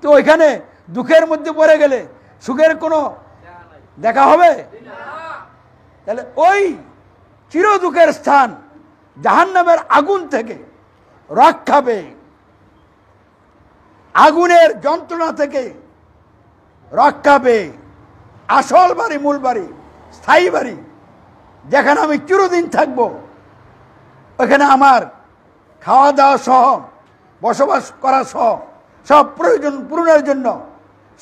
তো ওইখানে দুঃখের মধ্যে পড়ে গেলে সুখের কোনো দেখা হবে? তাহলে ওই চির দুঃখের স্থান জাহান্নামের আগুন থেকে রক্ষা পেয়ে, আগুনের যন্ত্রণা থেকে রক্ষা পেয়ে, আসল বাড়ি, মূল বাড়ি, স্থায়ী বাড়ি, যেখানে আমি চিরদিন থাকবো, ওখানে আমার খাওয়া দাওয়া সহ, বসবাস করা সহ সব প্রয়োজন পূরণের জন্য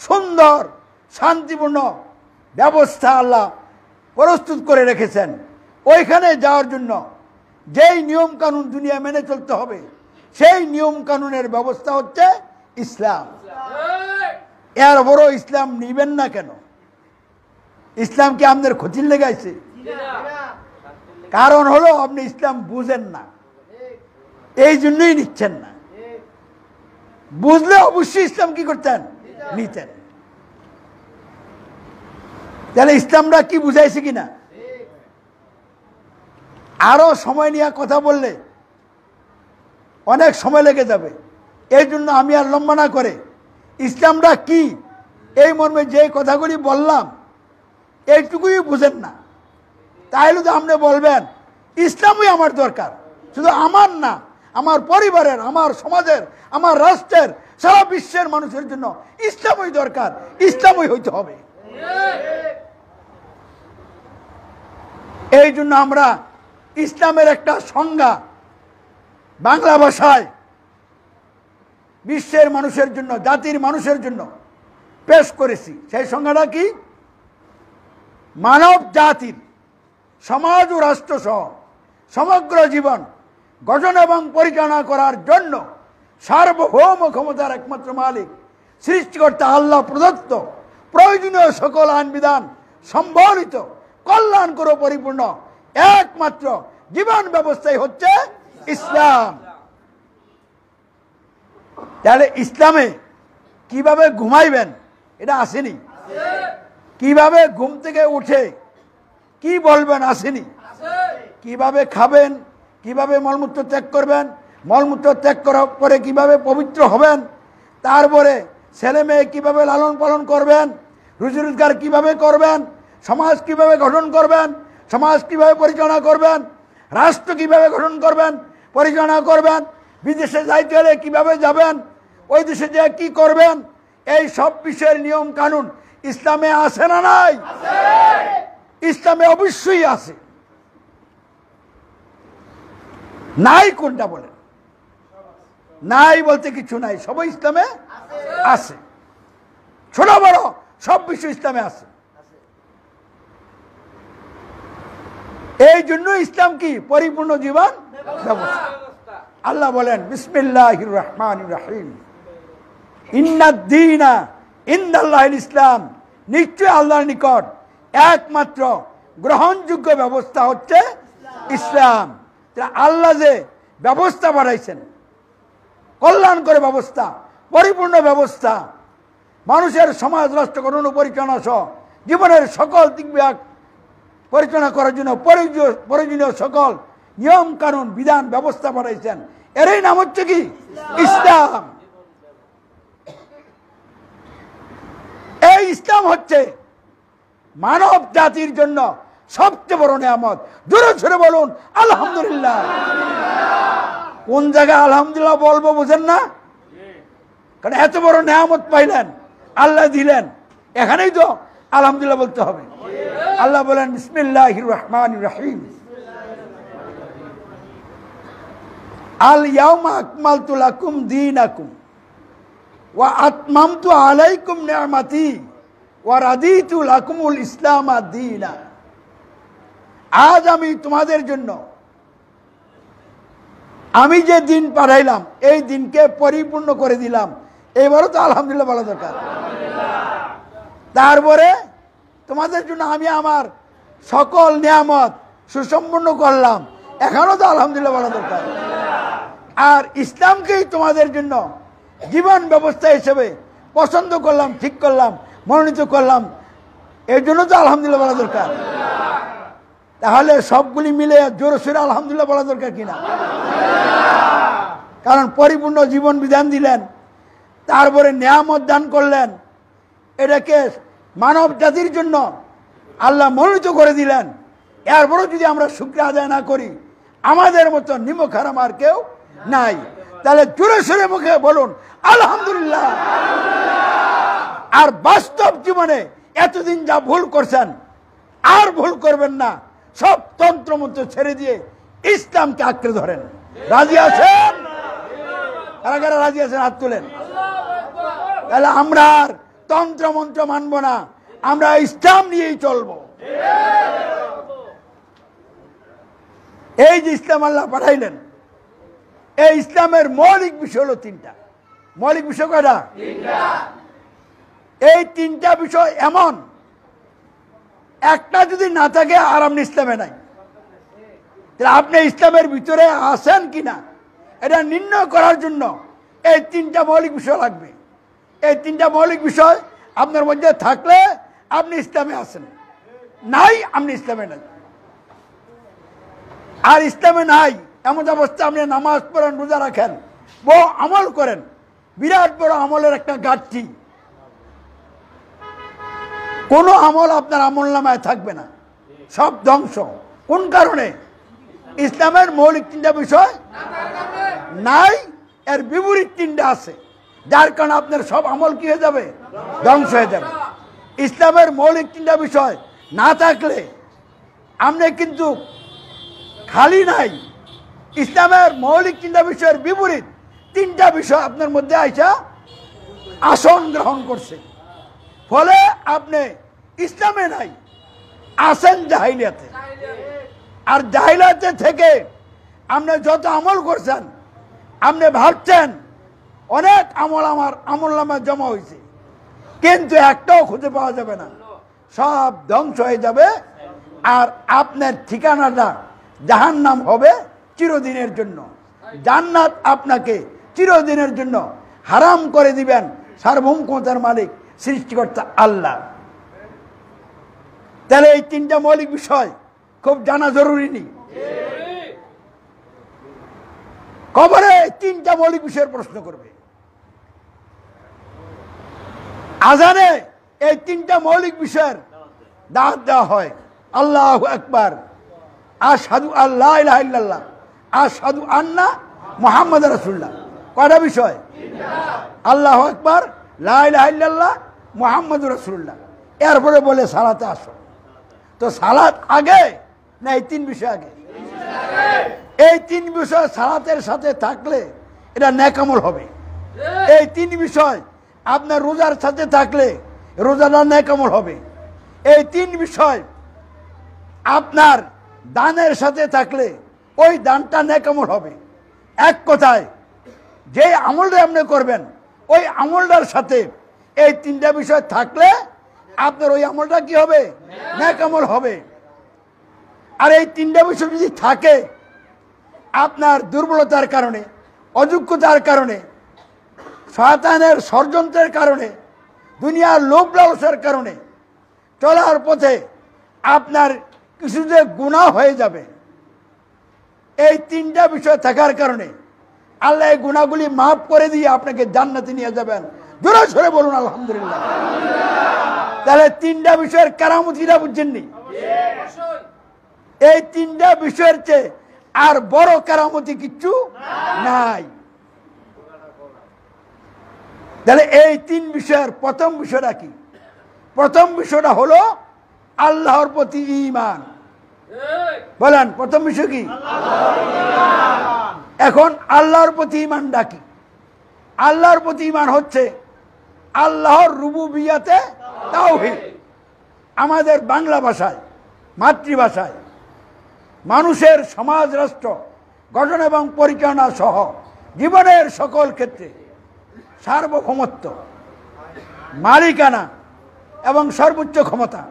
সুন্দর শান্তিপূর্ণ ব্যবস্থা আল্লাহ প্রস্তুত করে রেখেছেন। ওইখানে যাওয়ার জন্য যেই নিয়ম কানুন দুনিয়া মেনে চলতে হবে, সেই নিয়ম কানুনের ব্যবস্থা হচ্ছে ইসলাম। এর বড় ইসলাম নিবেন না কেন? ইসলাম কি আমাদের ক্ষতির লেগাইছে? কারণ হলো আপনি ইসলাম বুঝেন না, এই জন্যই নিচ্ছেন না। বুঝলে অবশ্যই ইসলাম কি করতেন? নিতেন। তাহলে ইসলামটা কি বুঝাইছে কিনা? আরো সময় নিয়ে কথা বললে অনেক সময় লেগে যাবে। এই জন্য আমি আর লম্বা না করে ইসলামটা কি এই মর্মে যে কথাগুলি বললাম এইটুকুই বুঝেন না, তাহলে তো আপনি বলবেন ইসলামই আমার দরকার। শুধু আমার না, আমার পরিবারের, আমার সমাজের, আমার রাষ্ট্রের, সারা বিশ্বের মানুষের জন্য ইসলামই দরকার, ইসলামই হইতে হবে। এই জন্য আমরা ইসলামের একটা সংজ্ঞা বাংলা ভাষায় বিশ্বের মানুষের জন্য, জাতির মানুষের জন্য পেশ করেছি। সেই সংজ্ঞাটা কি? মানব জাতির সমাজ ও রাষ্ট্র সহ সমগ্র জীবন গঠন এবং পরিচালনা করার জন্য সার্বভৌম ক্ষমতার একমাত্র মালিক সৃষ্টিকর্তা আল্লাহ প্রদত্ত প্রয়োজনীয় সকল আইন বিধান সম্বলিত কল্যাণকর পরিপূর্ণ একমাত্র জীবন ব্যবস্থাই হচ্ছে ইসলাম। তাহলে ইসলামে কিভাবে ঘুমাইবেন এটা আসেনি? কিভাবে ঘুম থেকে উঠে কি বলবেন আসেনি? কিভাবে খাবেন, কিভাবে মলমূত্র ত্যাগ করবেন, মলমূত্র ত্যাগ করার পরে কিভাবে পবিত্র হবেন, তারপরে ছেলে মেয়ে কিভাবে লালন পালন করবেন, রুজি রোজগার কিভাবে করবেন, সমাজ কিভাবে গঠন করবেন, সমাজ কিভাবে পরিচালনা করবেন, রাষ্ট্র কিভাবে গঠন করবেন, পরিচালনা করবেন, বিদেশে যাইতে হলে কিভাবে যাবেন, ওই দেশে যে কি করবেন, এই সব বিষয়ের নিয়ম কানুন ইসলামে আছে না নাই? ইসলামে অবশ্যই আছে। নাই কোনটা বলেন? নাই বলতে কিছু নাই, সবই ইসলামে আছে। ছোট বড় সব বিষয় ইসলামে আছে। এই জন্য ইসলাম কি? পরিপূর্ণ জীবন ব্যবস্থা। আল্লাহ বলেন বিসমিল্লাহির রহমানির রহিম, ইন্নাদ-দীনা ইনদাল্লাহিল ইসলাম, নিশ্চয় আল্লাহর নিকট একমাত্র গ্রহণযোগ্য ব্যবস্থা হচ্ছে ইসলাম। আল্লাহ যে ব্যবস্থা বাড়াইছেন, কল্যাণকর ব্যবস্থা, পরিপূর্ণ ব্যবস্থা, মানুষের সমাজ রাষ্ট্র গঠন পরিচালনা সহ জীবনের সকল দিক বিভাগ পরিচালনা করার জন্য প্রয়োজনীয় সকল নিয়ম কানুন বিধান ব্যবস্থা বাড়াইছেন। এরই নাম হচ্ছে কি? ইসলাম। এই ইসলাম হচ্ছে মানব জাতির জন্য সবচেয়ে বড় নিয়ামত। জোরে জোরে বলুন আলহামদুলিল্লাহ। কোন জায়গায় আলহামদুলিল্লাহ বলবো বুঝেন না? কারণ এত বড় নিয়ামত পাইলেন, আল্লাহ দিলেন, এখানেই তো আলহামদুলিল্লাহ বলতে হবে। আল্লাহ বলেন বিসমিল্লাহির রহমানির রহিম, আল ইয়াউমা আকমালতু লাকুম দীনাকুম ওয়া আতমামতু আলাইকুম নি'মাতি ওয়া রাদিতু লাকুমুল ইসলাম দীনা। আজ আমি তোমাদের জন্য আমি যে দিন পাঠাইলাম এই দিনকে পরিপূর্ণ করে দিলাম। এবারও তো আলহামদুলিল্লাহ বলা দরকার। তারপরে তোমাদের জন্য আমি আমার সকল নিয়ামত সুসম্পন্ন করলাম, এখনো তো আলহামদুলিল্লাহ বলা দরকার। আর ইসলামকেই তোমাদের জন্য জীবন ব্যবস্থা হিসেবে পছন্দ করলাম, ঠিক করলাম, মনোনীত করলাম, এর জন্য তো আলহামদুলিল্লাহ বলা দরকার। তাহলে সবগুলি মিলে জোরে সোরে আলহামদুলিল্লাহ বলা দরকার কিনা? কারণ পরিপূর্ণ জীবন বিধান দিলেন, তারপরে নিয়ামত দান করলেন, এটাকে মানব জাতির জন্য আল্লাহ মনোনীত করে দিলেন। এরপরও যদি আমরা শুকরিয়া আদায় না করি, আমাদের মতো নিমক হারাম আর কেউ নাই। তাহলে জোরে সোরে মুখে বলুন আলহামদুলিল্লাহ। আর বাস্তব জীবনে এতদিন যা ভুল করছেন আর ভুল করবেন না। সব তন্ত্র মন্ত্র ছেড়ে দিয়ে ইসলামকে আঁকড়ে ধরেন। রাজি আছেন? কারা কারা রাজি আছেন হাত তুলেন। তাহলে আমরা আর তন্ত্র মন্ত্র মানব না, আমরা ইসলাম নিয়েই চলব। এই যে ইসলাম আল্লাহ পাঠাইলেন, এই ইসলামের মৌলিক বিষয় হলো তিনটা। মৌলিক বিষয় কয়টা? এই তিনটা বিষয় এমন, একটা যদি না থাকে আর আপনি ইসলামে নাই। তাহলে আপনি ইসলামের ভিতরে আছেন কিনা এটা নির্ণয় করার জন্য এই তিনটা মৌলিক বিষয় লাগবে। এই তিনটা মৌলিক বিষয় আপনার মধ্যে থাকলে আপনি ইসলামে আছেন, নাই আপনি ইসলামে নাই। আর ইসলামে নাই এমন অবস্থা আপনি নামাজ পড়েন, রোজা রাখেন, বহু আমল করেন, বিরাট বড় আমলের একটা ঘাটতি, কোনো আমল আপনার আমল নামায় থাকবে না, সব ধ্বংস। কোন কারণে? ইসলামের মৌলিক তিনটা বিষয় নাই, এর বিপরীত তিনটা আছে, যার কারণে আপনার সব আমল কি হয়ে যাবে? ধ্বংস হয়ে যাবে। ইসলামের মৌলিক তিনটা বিষয় না থাকলে আপনি কিন্তু খালি নাই। ইসলামের মৌলিক তিনটা বিষয়ের বিপরীত তিনটা বিষয় আপনার মধ্যে আইসা আসন গ্রহণ করছে, ফলে আপনি ইসলামে নাই, আছেন জাহিলিয়াতে। আর জাহিলিয়াতে থেকে আপনি যত আমল করছেন, আপনি ভাবছেন অনেক আমল আমার আমল নামে জমা হয়েছে, কিন্তু একটাও খুঁজে পাওয়া যাবে না, সব ধ্বংস হয়ে যাবে। আর আপনার ঠিকানাটা জাহান্নাম হবে চিরদিনের জন্য। জান্নাত আপনাকে চিরদিনের জন্য হারাম করে দিবেন সার্বভৌম ক্ষমতার মালিক সৃষ্টিকর্তা আল্লাহ। তাহলে এই তিনটা মৌলিক বিষয় খুব জানা জরুরি নেই। কবরে তিনটা মৌলিক বিষয়ের প্রশ্ন করবে, আজানে এই তিনটা মৌলিক বিষয়ের দাওয়াত দেওয়া হয়। আল্লাহু আকবার, আশহাদু আল্লা ইলাহা ইল্লাল্লাহ, আশহাদু আন্না মুহাম্মাদ রাসূলুল্লাহ। কয়টা বিষয়? আল্লাহু আকবার, লা ইলাহা ইল্লাল্লাহ, মুহাম্মাদুর রাসূলুল্লাহ। এরপরে বলে সালাতে আসো। তো সালাত আগে না এই তিন বিষয় আগে? এই তিন বিষয় সালাতের সাথে থাকলে এটা নেক আমল হবে। এই তিন বিষয় আপনার রোজার সাথে থাকলে রোজাটা নেক আমল হবে। এই তিন বিষয় আপনার দানের সাথে থাকলে ওই দানটা নেক আমল হবে। এক কথায় যে আমলটা আপনি করবেন ওই আমলটার সাথে এই তিনটা বিষয় থাকলে আপনার ওই আমলটা কি হবে? নেক আমল হবে। আর এই তিনটা বিষয় যদি থাকে আপনার দুর্বলতার কারণে, অযোগ্যতার কারণে, শয়তানের ষড়যন্ত্রের কারণে, দুনিয়ার লোভ লালসার কারণে চলার পথে আপনার কিছু যে গুনাহ হয়ে যাবে, এই তিনটা বিষয় থাকার কারণে আল্লাহ এই গুনাহগুলি মাফ করে দিয়ে আপনাকে জান্নাতে নিয়ে যাবেন। জোরে সরে বলুন আলহামদুলিল্লাহ। তাহলে তিনটা বিষয়ের কারামতিটা বুঝছেননি? এই তিনটা বিষয়ের চেয়ে আর বড় কারামতি কিচ্ছু নাই। তাহলে এই তিন বিষয়ের প্রথম বিষয়টা কি? প্রথম বিষয়টা হলো আল্লাহর প্রতি ঈমান। বলেন প্রথম বিষয় কি? এখন আল্লাহর প্রতি ঈমানটা কি? আল্লাহর প্রতি ঈমান হচ্ছে আল্লাহর রুবুবিয়াতে তাওহীদ। আমাদের বাংলা ভাষায়, মাতৃভাষায় মানুষের সমাজ রাষ্ট্র গঠন এবং পরিচালনা সহ জীবনের সকল ক্ষেত্রে সার্বভৌমত্ব, মালিকানা এবং সর্বোচ্চ ক্ষমতা,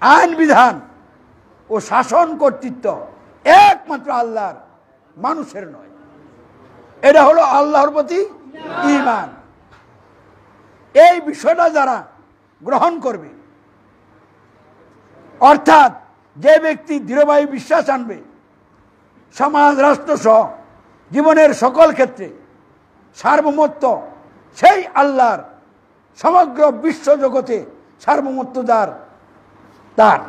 আইন বিধান ও শাসন কর্তৃত্ব একমাত্র আল্লাহর, মানুষের নয়। এটা হলো আল্লাহর প্রতি ঈমান। এই বিষয়টা যারা গ্রহণ করবে, অর্থাৎ যে ব্যক্তি দৃঢ়ভাবে বিশ্বাস আনবে সমাজ রাষ্ট্র সহ জীবনের সকল ক্ষেত্রে সার্বভৌমত্ব সেই আল্লাহর, সমগ্র বিশ্ব জগতে সার্বভৌমত্ব তার,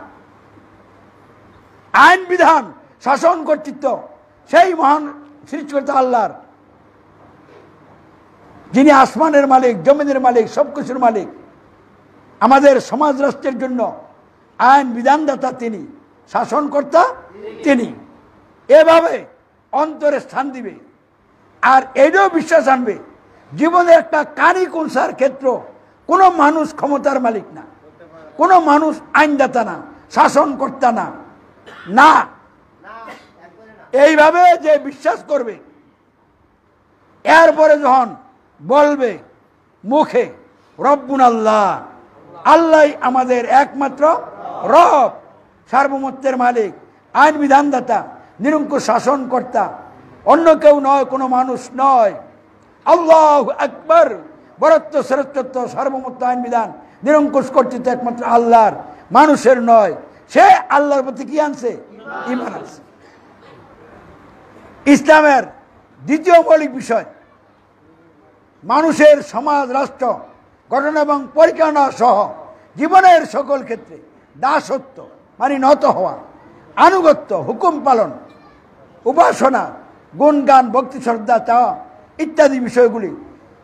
আইন বিধান শাসন কর্তৃত্ব সেই মহান সৃষ্টিকর্তা আল্লাহর, যিনি আসমানের মালিক, জমিনের মালিক, সবকিছুর মালিক। আমাদের সমাজ রাষ্ট্রের জন্য আইন বিধানদাতা তিনি, শাসনকর্তা তিনি। এভাবে অন্তরে স্থান দিবে। আর এটাও বিশ্বাস আনবে জীবনের একটা কানি কুনসার ক্ষেত্র কোনো মানুষ ক্ষমতার মালিক না, কোনো মানুষ আইনদাতা না, শাসনকর্তা না। না, এইভাবে যে বিশ্বাস করবে, এরপরে যখন বলবে মুখে রব্বুন আল্লাহ, আল্লাহ আমাদের একমাত্র রব, সার্বভৌমত্বের মালিক, আইন বিধানদাতা, নিরঙ্কুশ শাসনকর্তা, অন্য কেউ নয়, কোনো মানুষ নয়। আল্লাহু আকবার, বরত্ব, শ্রেষ্ঠত্ব, সার্বভৌমত্ব, আইন বিধান, নিরঙ্কুশ কর্তৃত্ব একমাত্র আল্লাহর, মানুষের নয়। সে আল্লাহর প্রতি কি আনছে? ঈমান আনছে। ইসলামের দ্বিতীয় মৌলিক বিষয় মানুষের সমাজ রাষ্ট্র গঠন এবং পরিচালনা সহ জীবনের সকল ক্ষেত্রে দাসত্ব মানে নত হওয়া, আনুগত্য, হুকুম পালন, উপাসনা, গুণগান, ভক্তি, শ্রদ্ধা চাওয়া ইত্যাদি বিষয়গুলি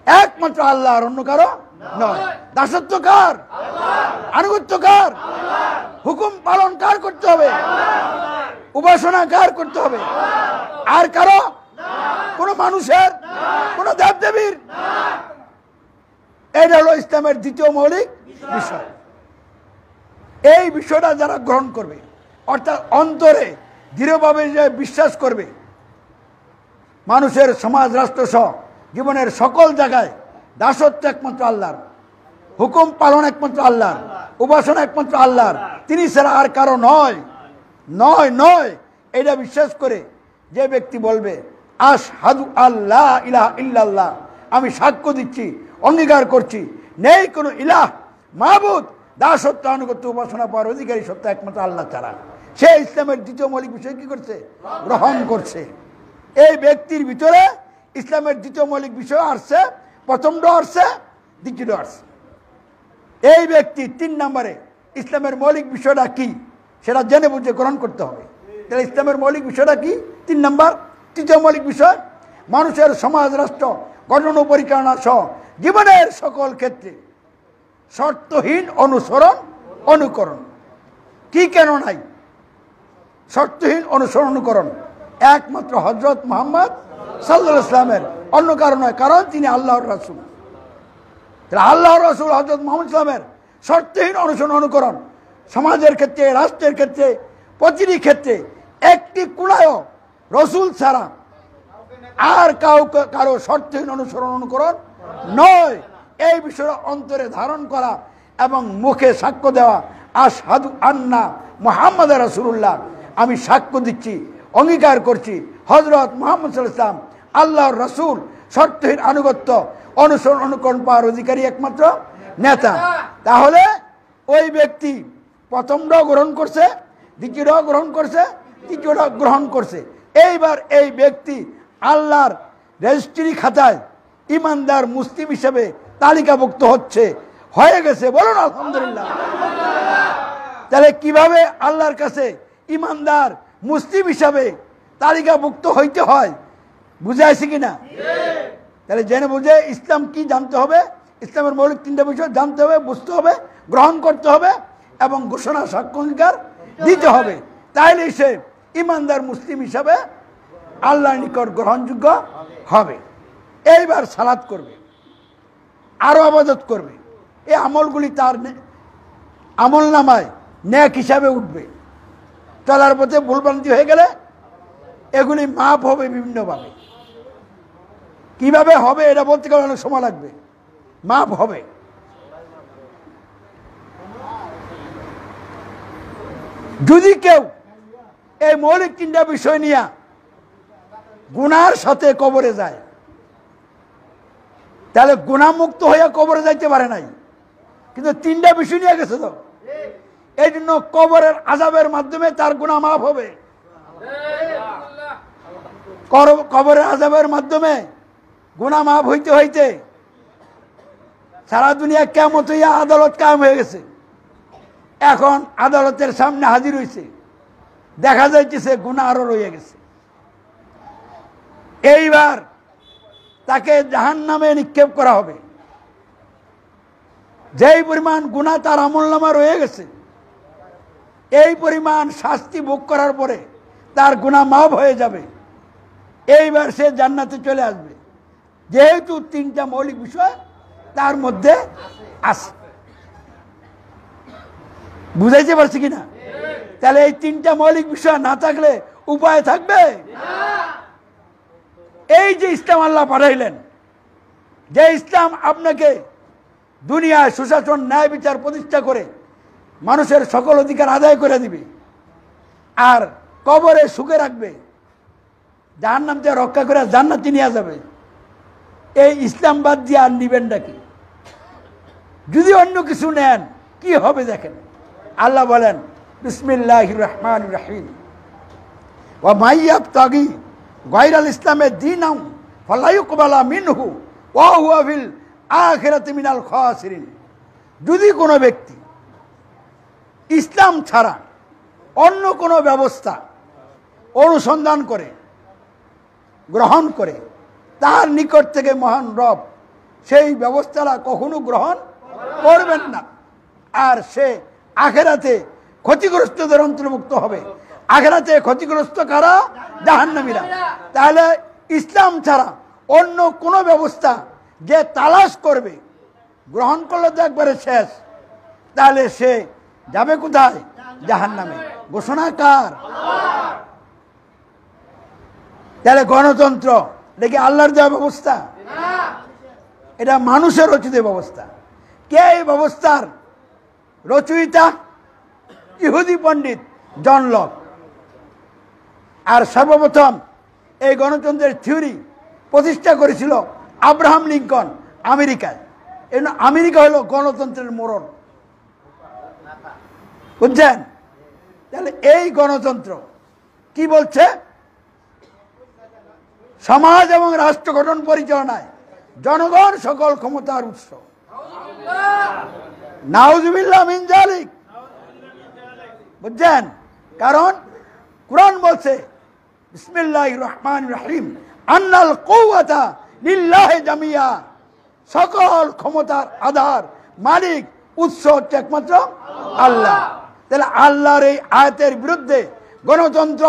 একমাত্র আল্লাহর, অন্য কারো নয়। দাসত্ব কার? আনুগত্য কার? হুকুম পালন কার করতে হবে? উপাসনা কার করতে হবে? আর কারো? কোন মানুষের, কোন দেবদেবীর? এটা হলো ইসলামের দ্বিতীয় মৌলিক বিষয়। এই বিষয়টা যারা গ্রহণ করবে, অর্থাৎ অন্তরে দৃঢ়ভাবে যে বিশ্বাস করবে মানুষের সমাজ রাষ্ট্র সহ জীবনের সকল জায়গায় দাসত্ব একমাত্র আল্লাহর, হুকুম পালন একমাত্র আল্লাহর, উপাসনা একমাত্র আল্লাহর, তিনি ছাড়া আর কারো নয়, নয় নয়। এটা বিশ্বাস করে যে ব্যক্তি বলবে আশহাদু আল্লা ইলাহা ইল্লাল্লাহ, আমি সাক্ষ্য দিচ্ছি, অঙ্গীকার করছি নেই কোনো ইলাহ, মাবুদ, দাসত্ব, আনুগত্য, উপাসনা পাওয়ার অধিকারী সত্য একমাত্র আল্লাহ ছাড়া, সে ইসলামের দ্বিতীয় মৌলিক বিষয় কি করছে? গ্রহণ করছে। এই ব্যক্তির ভিতরে ইসলামের দ্বিতীয় মৌলিক বিষয় আসছে, প্রথমটা আসছে, দ্বিতীয়টা আসছে। এই ব্যক্তি 3 নম্বরে ইসলামের মৌলিক বিষয়টা কি সেটা জেনে বুঝে গ্রহণ করতে হবে। তাহলে ইসলামের মৌলিক বিষয়টা কি? 3 নম্বর, তৃতীয় মৌলিক বিষয় মানুষের সমাজ রাষ্ট্র গঠন ও পরিচালনা সহ জীবনের সকল ক্ষেত্রে শর্তহীন অনুসরণ, অনুকরণ। কি কেন নাই? শর্তহীন অনুসরণ, অনুকরণ একমাত্র হযরত মুহাম্মদ সাল্লাল্লাহু আলাইহি ওয়াসাল্লামের, অন্য কারণ নয়, কারণ তিনি আল্লাহর রাসূল। আল্লাহর রাসূল হযরত মুহাম্মদ সাল্লাল্লাহু আলাইহি ওয়াসাল্লামের শর্তহীন অনুসরণ, অনুকরণ সমাজের ক্ষেত্রে, রাষ্ট্রের ক্ষেত্রে, প্রতিটি ক্ষেত্রে একটি কোণায়ও রসুল ছাড়া আর কারো শর্তহীন অনুসরণ, অনুকরণ নয়। এই বিষয়টা অন্তরে ধারণ করা এবং মুখে সাক্ষ্য দেওয়া, আশহাদু আন্না মুহাম্মাদুর রাসূলুল্লাহ, আমি সাক্ষ্য দিচ্ছি, অঙ্গীকার করছি হযরত মুহাম্মদ সাল্লাল্লাহু আলাইহি ওয়াসাল্লাম আল্লাহর রাসূল শর্তহীন আনুগত্য অনুসরণ অনুকরণ পাওয়ার অধিকারী একমাত্র নেতা। তাহলে ওই ব্যক্তি প্রথমটাও গ্রহণ করছে, দ্বিতীয়টাও গ্রহণ করছে, তৃতীয়টাও গ্রহণ করছে। এইবার এই ব্যক্তি আল্লাহর রেজিস্ট্রি খাতায় ইমানদার মুসলিম হিসেবে তালিকাভুক্ত হয়ে গেছে। বলুন আলহামদুলিল্লাহ। তাহলে কিভাবে আল্লাহর কাছে ইমানদার মুসলিম হিসাবে তালিকাভুক্ত হইতে হয় বুঝাইছে কিনা? তাহলে জেনে বুঝে ইসলাম কি জানতে হবে, ইসলামের মৌলিক তিনটা বিষয় জানতে হবে, বুঝতে হবে, গ্রহণ করতে হবে এবং ঘোষণা সাক্ষাৎকার দিতে হবে। তাইলে সে ইমানদার মুসলিম হিসাবে আল্লাহর নিকট গ্রহণযোগ্য হবে। এইবার সালাত করবে, আরো আবাদত করবে। এই আমলগুলি তার আমল নামায় নেক হিসাবে উঠবে। চলার পথে ভুলভ্রান্তি হয়ে গেলে এগুলি মাপ হবে বিভিন্নভাবে। কিভাবে হবে এটা বলতে গেলে অনেক সময় লাগবে। মাপ হবে। যদি কেউ এই মৌলিক তিনটা বিষয় নিয়ে গুনার সাথে কবরে যায়, তাহলে গুনাহমুক্ত হইয়া কবরে যাইতে পারে নাই, কিন্তু তিনটা বিষয় নিয়ে গেছে। তো এই জন্য কবরের আযাবের মাধ্যমে তার গুনাহ মাফ হবে। কবরের আযাবের মাধ্যমে গুনাহ মাফ হইতে হইতে সারা দুনিয়া কিয়ামত হইয়া আদালত কায়েম হয়ে গেছে। এখন আদালতের সামনে হাজির হইছে, দেখা যাইতেছে গুনাহ আরো রয়ে গেছে। এইবার তাকে জাহান্নামে নিক্ষেপ করা হবে। যেই পরিমাণ গুনাহ তার আমলনামা রয়ে গেছে, এই পরিমাণ শাস্তি ভোগ করার পরে তার গুনাহ মাফ হয়ে যাবে। এইবার সে জান্নাতে চলে আসবে, যেহেতু তিনটা মৌলিক বিষয় তার মধ্যে আছে। বুঝাইতে পারছি কিনা? তাহলে এই তিনটা মৌলিক বিষয় না থাকলে উপায় থাকবে? এই যে ইসলাম আল্লাহ পাঠাইলেন, যে ইসলাম আপনাকে দুনিয়ায় সুশাসন ন্যায় বিচার প্রতিষ্ঠা করে মানুষের সকল অধিকার আদায় করে দিবে আর কবরে সুখে রাখবে, জাহান্নাম থেকে রক্ষা করে জান্নাতে নিয়ে যাবে, এই ইসলাম বাদ দিয়ে আর নিবেন নাকি? যদি অন্য কিছু নেন কি হবে দেখেন। আল্লাহ বলেন বিসমিল্লাহির রহমানির রহিম, ওয়া মাইয়াবতাগি গায়রাল ইসলামের দীনাও ফালা ইউকবালা মিনহু ওয়া হুয়া ফিল আখিরাতি মিনাল খাসিরিন। যদি কোনো ব্যক্তি ইসলাম ছাড়া অন্য কোনো ব্যবস্থা অনুসন্ধান করে গ্রহণ করে, তার নিকট থেকে মহান রব সেই ব্যবস্থাটা কখনো গ্রহণ করবেন না, আর সে আখিরাতে ক্ষতিগ্রস্তদের অন্তর্ভুক্ত হবে। আখিরাতে ক্ষতিগ্রস্ত কারা? জাহান্নামীরা। তাহলে ইসলাম ছাড়া অন্য কোনো ব্যবস্থা যে তালাশ করবে, গ্রহণ করলে তো একবারে শেষ, তাহলে সে যাবে কোথায়? জাহান্নামে। ঘোষণা কার? তাহলে গণতন্ত্র দেখি আল্লাহর দেওয়া ব্যবস্থা? এটা মানুষের রচিত ব্যবস্থা। কে এই ব্যবস্থার রচয়িতা? ইহুদি পণ্ডিত জন লক। আর সর্বপ্রথম এই গণতন্ত্রের থিওরি প্রতিষ্ঠা করেছিল আব্রাহাম লিঙ্কন আমেরিকায়। এই আমেরিকা হলো গণতন্ত্রের মোড়ল, বুঝছেন? তাহলে এই গণতন্ত্র কি বলছে? সমাজ এবং রাষ্ট্র গঠন পরিচালনায় জনগণ সকল ক্ষমতার উৎস। নাউজুবিল্লাহ মিন যালিক। বুঝছেন? কারণ কুরআন বলছে বিসমিল্লাহির রহমানির রহিম, আন্নাল কুওয়াতা লিল্লাহি জামিয়া। সকল ক্ষমতার আধার, মালিক, উৎস হচ্ছে একমাত্র আল্লাহ। তাহলে আল্লাহর এই আয়াতের বিরুদ্ধে গণতন্ত্র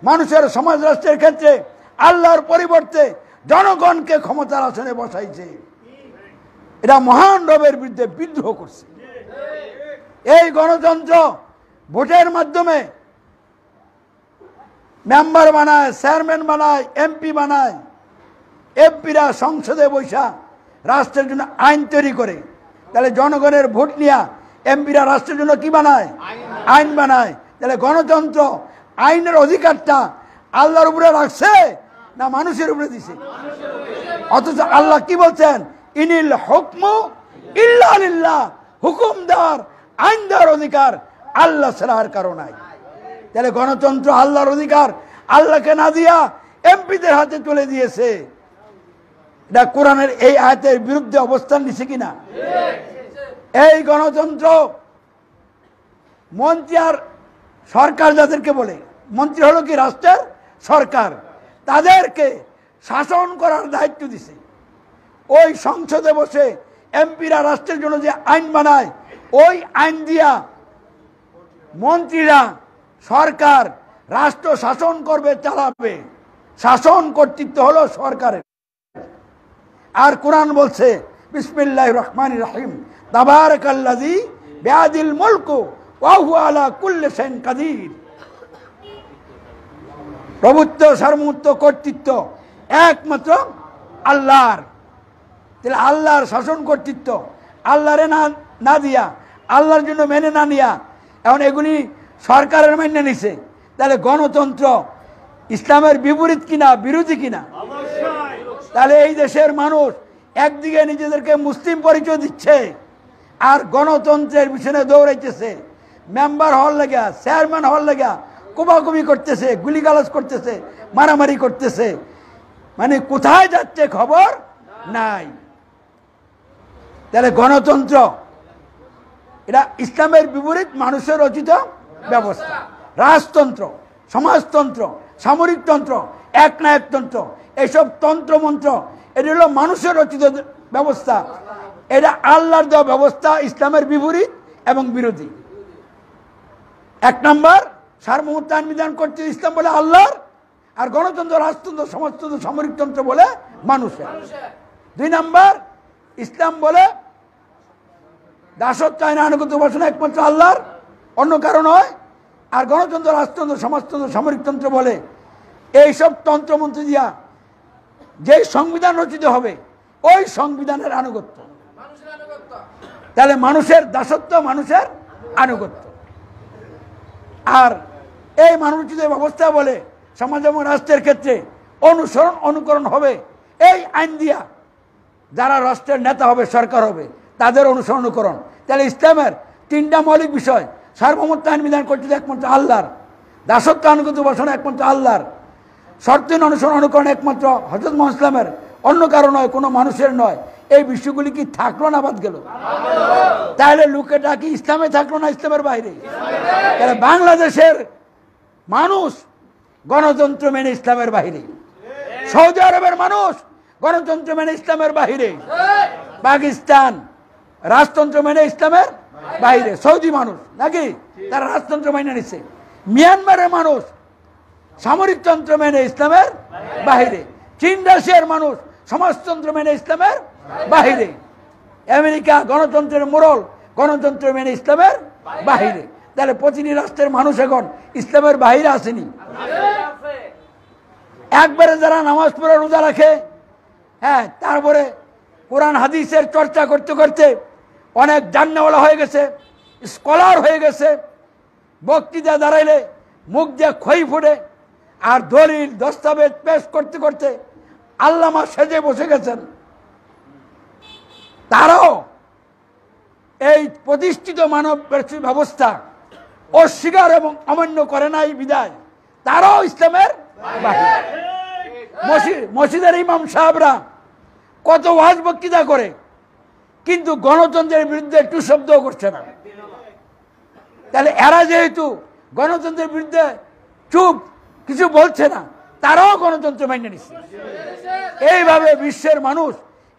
মানুষের সমাজ রাষ্ট্রের ক্ষেত্রে আল্লাহর পরিবর্তে জনগণকে ক্ষমতার আসনে বসাইছে। এটা মহান রবের বিরুদ্ধে বিদ্রোহ করছে। এই গণতন্ত্র ভোটের মাধ্যমে মেম্বার বানায়, চেয়ারম্যান বানায়, এমপি বানায়। এমপিরা সংসদে বৈশা রাষ্ট্রের জন্য আইন তৈরি করে। তাহলে জনগণের ভোট নিয়ে এমপিরা রাষ্ট্রের জন্য কি বানায়? আইন বানায়। তাহলে গণতন্ত্র আইনের অধিকারটা আল্লাহর উপরে রাখছে না মানুষের উপরে দিছে? অথচ আল্লাহ কি বলছেন, ইনিল হুকমু ইল্লা লিল্লাহ, হুকুম দেওয়ার আইন দেওয়ার অধিকার আল্লাহ ছাড়া আর কারো নাই। তাহলে গণতন্ত্র আল্লাহর অধিকার, আল্লাহকে না দিয়া এমপিদের হাতে তুলে দিয়েছে। এটা কোরআনের এই আয়াতের বিরুদ্ধে অবস্থান নিছে কিনা? এই গণতন্ত্র মন্ত্রী আর সরকার যাদেরকে বলে, মন্ত্রী হলো কি রাষ্ট্রের সরকার, তাদেরকে শাসন করার দায়িত্ব দিছে। ওই সংসদে বসে এমপিরা রাষ্ট্রের জন্য যে আইন বানায়, ওই আইন দিয়া মন্ত্রীরা সরকার রাষ্ট্র শাসন করবে, চালাবে। শাসন কর্তৃত্ব হলো সরকারের। আর কোরআন বলছে বিসমিল্লাহির রহমানির রহিম, তাবারাকাল্লাযী বিয়াদিল মুলকু ওয়া হুয়া আলা কুল্লি শাইইন কাদির। প্রভুত্ব, সার্বভৌমত্ব, কর্তৃত্ব একমাত্র আল্লাহর। তাহলে আল্লাহর শাসন কর্তৃত্ব আল্লাহরে না দিয়া, আল্লাহর জন্য মেনে না নিয়া এখন এগুলি সরকারের মেনে নিছে। তাহলে গণতন্ত্র ইসলামের বিপরীত কিনা, বিরোধী কিনা? তাহলে এই দেশের মানুষ একদিকে নিজেদেরকে মুসলিম পরিচয় দিচ্ছে আর গণতন্ত্রের পিছনে দৌড়াইতেছে, মেম্বার হওয়ার লাগা, চেয়ারম্যান হওয়ার লাগা কোবাকুবি করতেছে, গুলিগালাজ করতেছে, মারামারি করতেছে। মানে কোথায় যাচ্ছে খবর নাই। তাহলে গণতন্ত্র এটা ইসলামের বিপরীত মানুষের রচিত ব্যবস্থা। রাজতন্ত্র, সমাজতন্ত্র, সামরিকতন্ত্র, একনায়কতন্ত্র, এইসব তন্ত্রমন্ত্র এটা হলো মানুষের রচিত ব্যবস্থা। এটা আল্লাহর দেওয়া ব্যবস্থা, ইসলামের বিপরীত এবং বিরোধী। এক নম্বর, সার্বভৌমত্ব আইন বিধান করছে ইসলাম বলে আল্লাহর, আর গণতন্ত্র, রাজতন্ত্র, সমাজতন্ত্র, সামরিকতন্ত্র বলে মানুষের। দুই নম্বর, ইসলাম বলে দাসত্ব আইন আনুগত্য উপাসনা একমাত্র আল্লাহর, অন্য কারণ হয়। আর গণতন্ত্র, রাজতন্ত্র, সমাজতন্ত্র, সামরিকতন্ত্র বলে এইসব তন্ত্রমন্ত্র দিয়া যে সংবিধান রচিত হবে ওই সংবিধানের আনুগত্য। তাহলে মানুষের দাসত্ব, মানুষের আনুগত্য। আর এই মানবরচিত ব্যবস্থা বলে সমাজ এবং রাষ্ট্রের ক্ষেত্রে অনুসরণ, অনুকরণ হবে এই আইন দিয়া। যারা রাষ্ট্রের নেতা হবে, সরকার হবে, তাদের অনুসরণ, অনুকরণ। তাহলে ইসলামের তিনটা মৌলিক বিষয়, সার্বভৌমত্ব আইন বিধান করতে একমাত্র আল্লাহর, দাসত্ব আনুগত্য উপাসনা একমাত্র আল্লাহর, শর্তহীন অনুসরণ, অনুকরণ একমাত্র হযরত মুহাম্মদ ইসলামের, অন্য কারো নয়, কোনো মানুষের নয়। এই বিষয়গুলি কি থাকলো না বাদ গেল? তাহলে লোকেটা কি ইসলামে থাকলো না ইসলামের বাইরে? তাহলে বাংলাদেশের মানুষ গণতন্ত্র মেনে ইসলামের বাইরে, সৌদি আরবের মানুষ গণতন্ত্র মেনে ইসলামের বাইরে, পাকিস্তান রাজতন্ত্র মেনে ইসলামের বাইরে। সৌদি মানুষ নাকি তারা রাজতন্ত্র মেনে নিচ্ছে। মিয়ানমারের মানুষ সামরিকতন্ত্র মেনে ইসলামের বাইরে। চীন, রাশিয়ার মানুষ সমাজতন্ত্র মেনে ইসলামের বাইরে। আমেরিকা গণতন্ত্রের মোড়ল, গণতন্ত্র মেনে ইসলামের বাইরে। তাহলে প্রতিটি রাষ্ট্রের মানুষ এখন ইসলামের বাইরে আসেনি। একবারে যারা নামাজ পড়ে রোজা রাখে, হ্যাঁ, তারপরে কোরআন হাদিসের চর্চা করতে করতে অনেক জান্নাওয়ালা হয়ে গেছে, স্কলার হয়ে গেছে। বক্তৃতা দাঁড়াইলে মুখ দিয়ে খই ফুটে, আর দলিল দস্তাবেজ পেশ করতে করতে আল্লামা সেজে বসে গেছেন। তারাও এই প্রতিষ্ঠিত মানব ব্যবস্থা অস্বীকার এবং অমান্য করে নাই বিদায় তারাও ইসলামের বাইরে। মসজিদের ইমাম সাহেবরা কত ওয়াজ বক্তৃতা করে, কিন্তু গণতন্ত্রের বিরুদ্ধে একটু শব্দও করছে না। তাহলে এরা যেহেতু গণতন্ত্রের বিরুদ্ধে চুপ, কিছু বলছে না, তারাও গণতন্ত্র মেনে নিচ্ছে। এইভাবে বিশ্বের মানুষ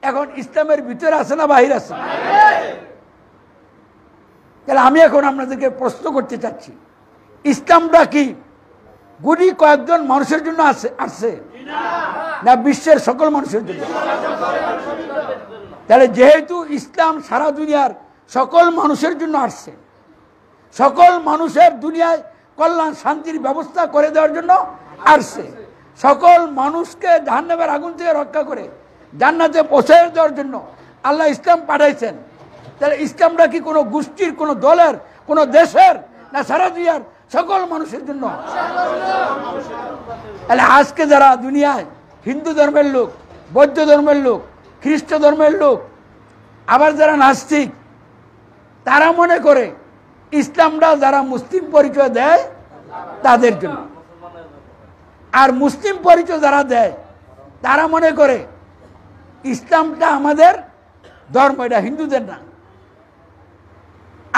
এখন ইসলামের ভিতরে আছে না বাহির আছে? তাহলে আমি এখন আপনাদেরকে প্রশ্ন করতে চাচ্ছি, ইসলামটা কি গুটি কয়েকজন মানুষের জন্য আসছে না বিশ্বের সকল মানুষের জন্য? তাহলে যেহেতু ইসলাম সারা দুনিয়ার সকল মানুষের জন্য আসছে, সকল মানুষের দুনিয়ায় কল্যাণ শান্তির ব্যবস্থা করে দেওয়ার জন্য আসছে, সকল মানুষকে জাহান্নামের আগুন থেকে রক্ষা করে জান্নাতে পৌঁছে দেওয়ার জন্য আল্লাহ ইসলাম পাঠাইছেন। তাহলে ইসলামটা কি কোনো গোষ্ঠীর, কোনো দলের, কোনো দেশের, না সারা দুনিয়ার সকল মানুষের জন্য। তাহলে আজকে যারা দুনিয়ায় হিন্দু ধর্মের লোক, বৌদ্ধ ধর্মের লোক, খ্রিস্ট ধর্মের লোক, আবার যারা নাস্তিক, তারা মনে করে ইসলামটা যারা মুসলিম পরিচয় দেয় তাদের জন্য, আর মুসলিম পরিচয় যারা দেয় তারা মনে করে ইসলামটা আমাদের ধর্ম, এটা হিন্দুদের না।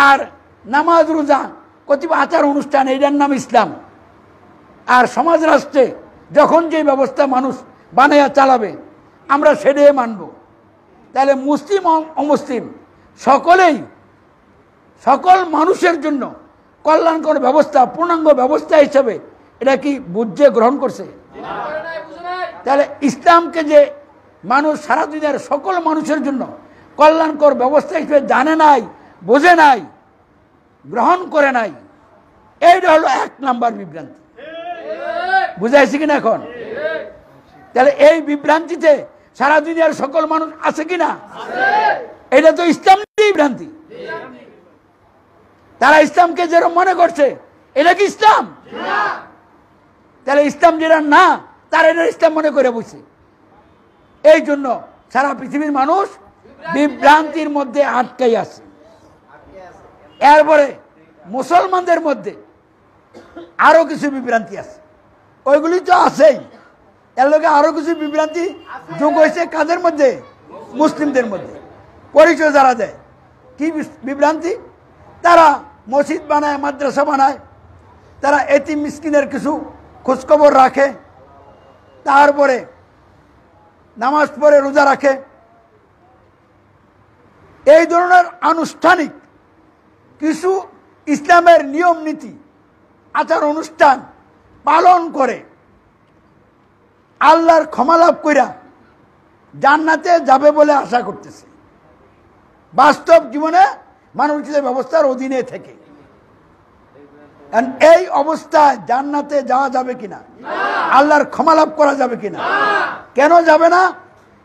আর নামাজ রোজা কতিপয় আচার অনুষ্ঠান, এটার নাম ইসলাম। আর সমাজ রাষ্ট্রে যখন যে ব্যবস্থা মানুষ বানাইয়া চালাবে আমরা সেটাই মানব। তাহলে মুসলিম অমুসলিম সকলেই সকল মানুষের জন্য কল্যাণকর ব্যবস্থা, পূর্ণাঙ্গ ব্যবস্থা হিসেবে এটা কি বুঝে গ্রহণ করছে? তাহলে ইসলামকে যে মানুষ সারা দুনিয়ার সকল মানুষের জন্য কল্যাণকর ব্যবস্থা হিসেবে জানে নাই, বোঝে নাই, গ্রহণ করে নাই, এইটা হলো 1 নাম্বার বিভ্রান্তি। বুঝাইছি কিনা এখন? তাহলে এই বিভ্রান্তিতে সারা দুনিয়ার সকল মানুষ আছে কিনা? এটা তো ইসলাম বিভ্রান্তি। তারা ইসলামকে যেরকম মনে করছে এটা কি ইসলাম? তাহলে ইসলাম যেটা না, তারা এটা ইসলাম মনে করে বুঝছে। এই জন্য সারা পৃথিবীর মানুষ বিভ্রান্তির মধ্যে আটকাই আছে। এরপরে মুসলমানদের মধ্যে আরো কিছু বিভ্রান্তি আছে, ওইগুলি তো আছেই, এর লোকে আরো কিছু বিভ্রান্তি যোগ হয়েছে। কাদের মধ্যে? মুসলিমদের মধ্যে। পরিচয় যারা দেয় কি বিভ্রান্তি? তারা মসজিদ বানায়, মাদ্রাসা বানায়, তারা এতিম মিসকিনের কিছু খোঁজখবর রাখে, তারপরে নামাজ পড়ে রোজা রাখে, এই ধরনের আনুষ্ঠানিক কিছু ইসলামের নিয়ম নীতি আচার অনুষ্ঠান পালন করে আল্লাহর ক্ষমা লাভ কইরা জান্নাতে যাবে বলে আশা করতেছে, বাস্তব জীবনে মানবতার ব্যবস্থার অধীনে থেকে। এই অবস্থায় জান্নাতে যাওয়া যাবে কিনা, আল্লাহর ক্ষমা লাভ করা যাবে কিনা? কেন যাবে না?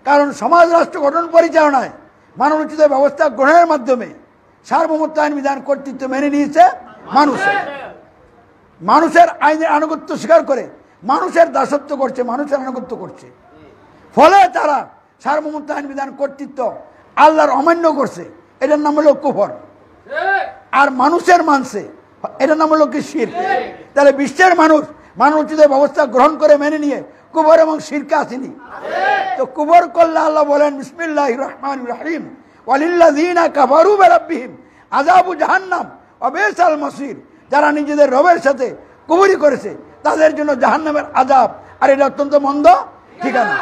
কারণ সমাজ রাষ্ট্র গঠন পরিচালনায় মানবোচিত ব্যবস্থা গ্রহণের মাধ্যমে সার্বভৌমত্ব আইন বিধান কর্তৃত্ব মেনে নিয়েছে মানুষের আইনের আনুগত্য স্বীকার করে মানুষের দাসত্ব করছে, মানুষের আনুগত্য করছে। ফলে তারা সার্বভৌমত্ব আইন বিধান কর্তৃত্ব আল্লাহর অমান্য করছে, এটার নাম হলো কুফর। আর মানুষের মানছে, এটার নাম হলো কি শিরক। তাহলে বিশ্বের মানুষ মানবোচিত ব্যবস্থা গ্রহণ করে মেনে নিয়ে কুফর এবং শিরকে আসেনি। তো কুফর করলে আল্লাহ বলেন বিসমিল্লাহির রহমানির রহিম, ওয়ালিল্লাযীনা কাফারু বিরাব্বিহিম আযাবু জাহান্নাম ওয়া বিসাল মাসির। যারা নিজেদের রবের সাথে কুফরি করেছে তাদের জন্য জাহান্নামের আযাব, আর এটা অত্যন্ত মন্দ ঠিকানা।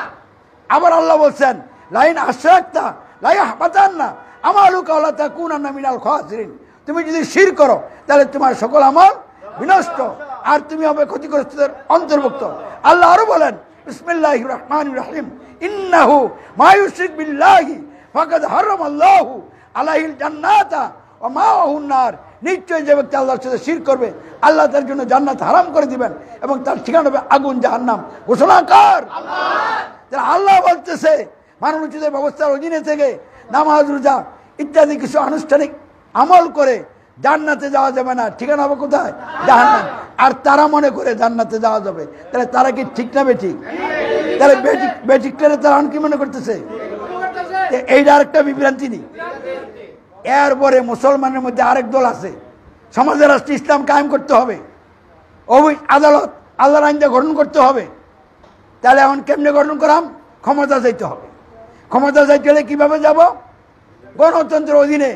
আবার আল্লাহ বলছেন লাইন আশরাকতা লা ইয়াহবাতান্না আমালুকা ওয়া লা তাকুনান্না মিনাল খাসিরিন। তুমি যদি শিরক করো তাহলে তোমার সকল আমল বিনষ্ট আর তুমি হবে ক্ষতিগ্রস্তদের অন্তর্ভুক্ত। আল্লাহ আরো বলেন বিসমিল্লাহির রহমানির রহিম, ইন্নাহু মা ইউশরিক বিল্লাহি ফাকাদ হারামাল্লাহু আলাইহিল জান্নাতা ওয়া মাওয়াহুন নার। নিশ্চয়ই যে ব্যক্তি আল্লাহর সাথে শিরক করবে আল্লাহ তার জন্য জান্নাত হারাম করে দিবেন এবং তার ঠিকানা হবে আগুন জাহান্নাম। ঘোষণা কর আল্লাহ। আল্লাহ বলতেছে মানবোচিত ব্যবস্থার অধীনে থেকে নামাজ রোজা ইত্যাদি কিছু আনুষ্ঠানিক আমল করে জান্নাতে যাওয়া যাবে না, ঠিকানা হবে কোথায়? জাহান্নাম। আর তারা মনে করে জান্নাতে যাওয়া যাবে, তাহলে তারা কি ঠিক না বেঠিক? তাহলে বেঠিকটারে তারা কি মনে করতেছে? এইটা আরেকটা বিভ্রান্তি নেই। এরপরে মুসলমানের মধ্যে আরেক দল আছে, সমাজের রাষ্ট্রে ইসলাম কায়েম করতে হবে, আদালত আল্লাহর আইনটা গঠন করতে হবে। তাহলে এখন কেমনে গঠন করাম? ক্ষমতা যাইতে হবে। ক্ষমতা যাইতে হলে কীভাবে যাব? গণতন্ত্রের অধীনে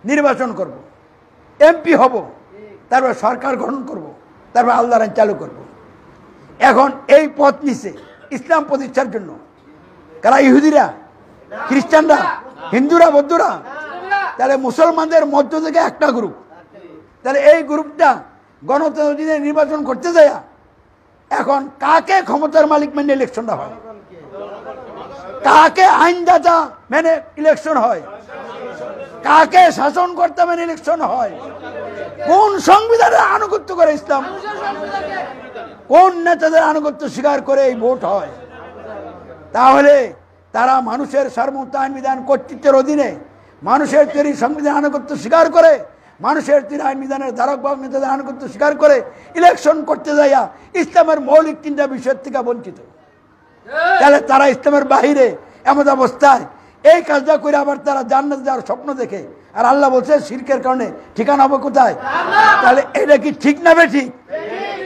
নির্বাচন করব, এমপি হব, তারপর সরকার গঠন করব, তারপর আল্লাহর আইন চালু করব। এখন এই পথ নিছে ইসলাম প্রতিষ্ঠার জন্য কারা? ইহুদিরা, খ্রিস্টানরা, হিন্দুরা, বৌদ্ধরা। তাহলে মুসলমানদের মধ্য থেকে একটা গ্রুপ, তাহলে এই গ্রুপটা গণতন্ত্রের অধীনে নির্বাচন করতে যায়। এখন কাকে ক্ষমতার মালিক মেনে ইলেকশনটা হয়? কাকে আইনদাতা মেনে ইলেকশন হয়? কাকে শাসনকর্তা মেনে ইলেকশন হয়? কোন সংবিধানের আনুগত্য করে ইসলাম? কোন নেতাদের আনুগত্য স্বীকার করে এই ভোট হয়? তাহলে তারা মানুষের সার্বভৌমত্ব আইন বিধান কর্তৃত্বের অধীনে মানুষের তৈরি সংবিধান আনুগত্য স্বীকার করে মানুষের তীর আইন বিধানের ধারকবাহক নেতাদের আনুগত্য স্বীকার করে ইলেকশন করতে যাইয়া ইসলামের মৌলিক 3টা বিষয়ের থেকে বঞ্চিত। তাহলে তারা ইসলামের বাহিরে এমন অবস্থায় এই কাজটা করে আবার তারা জান্নাত যাওয়ার স্বপ্ন দেখে, আর আল্লাহ বলছে শিরকের কারণে ঠিকানা হবে কোথায়? তাহলে এটা কি ঠিক না বেঠিক?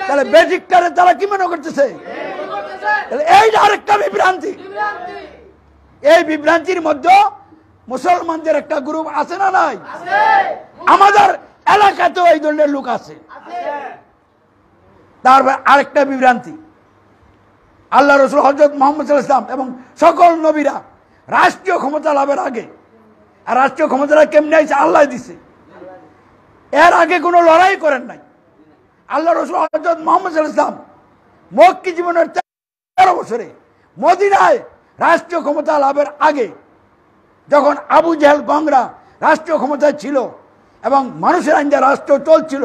তাহলে বেঠিকটারে তারা কি মনে করতেছে? তাহলে এইটা আরেকটা বিভ্রান্তি। এই বিভ্রান্তির মধ্যে মুসলমানদের একটা গ্রুপ আছে না নাই? আমাদের এলাকাতেও এই ধরনের লোক আছে। তারপর আরেকটা বিভ্রান্তি, আল্লাহ রসুল হযরত মুহাম্মদ সাল্লাল্লাহু আলাইহি ওয়াসাল্লাম এবং সকল নবীরা রাষ্ট্রীয় ক্ষমতা লাভের আগে, আর রাষ্ট্রীয় ক্ষমতাটা কেমনে আইছে? আল্লাহ দিছে। এর আগে কোনো লড়াই করেন নাই। আল্লাহ রসুল হযরত মুহাম্মদ সাল্লাল্লাহু আলাইহি ওয়াসাল্লাম মক্কি জীবনের 13 বছরে মদিনায় রাষ্ট্রীয় ক্ষমতা লাভের আগে, যখন আবু জেহেল গংরা রাষ্ট্রীয় ক্ষমতায় ছিল এবং মানুষের আইন রাষ্ট্র চলছিল,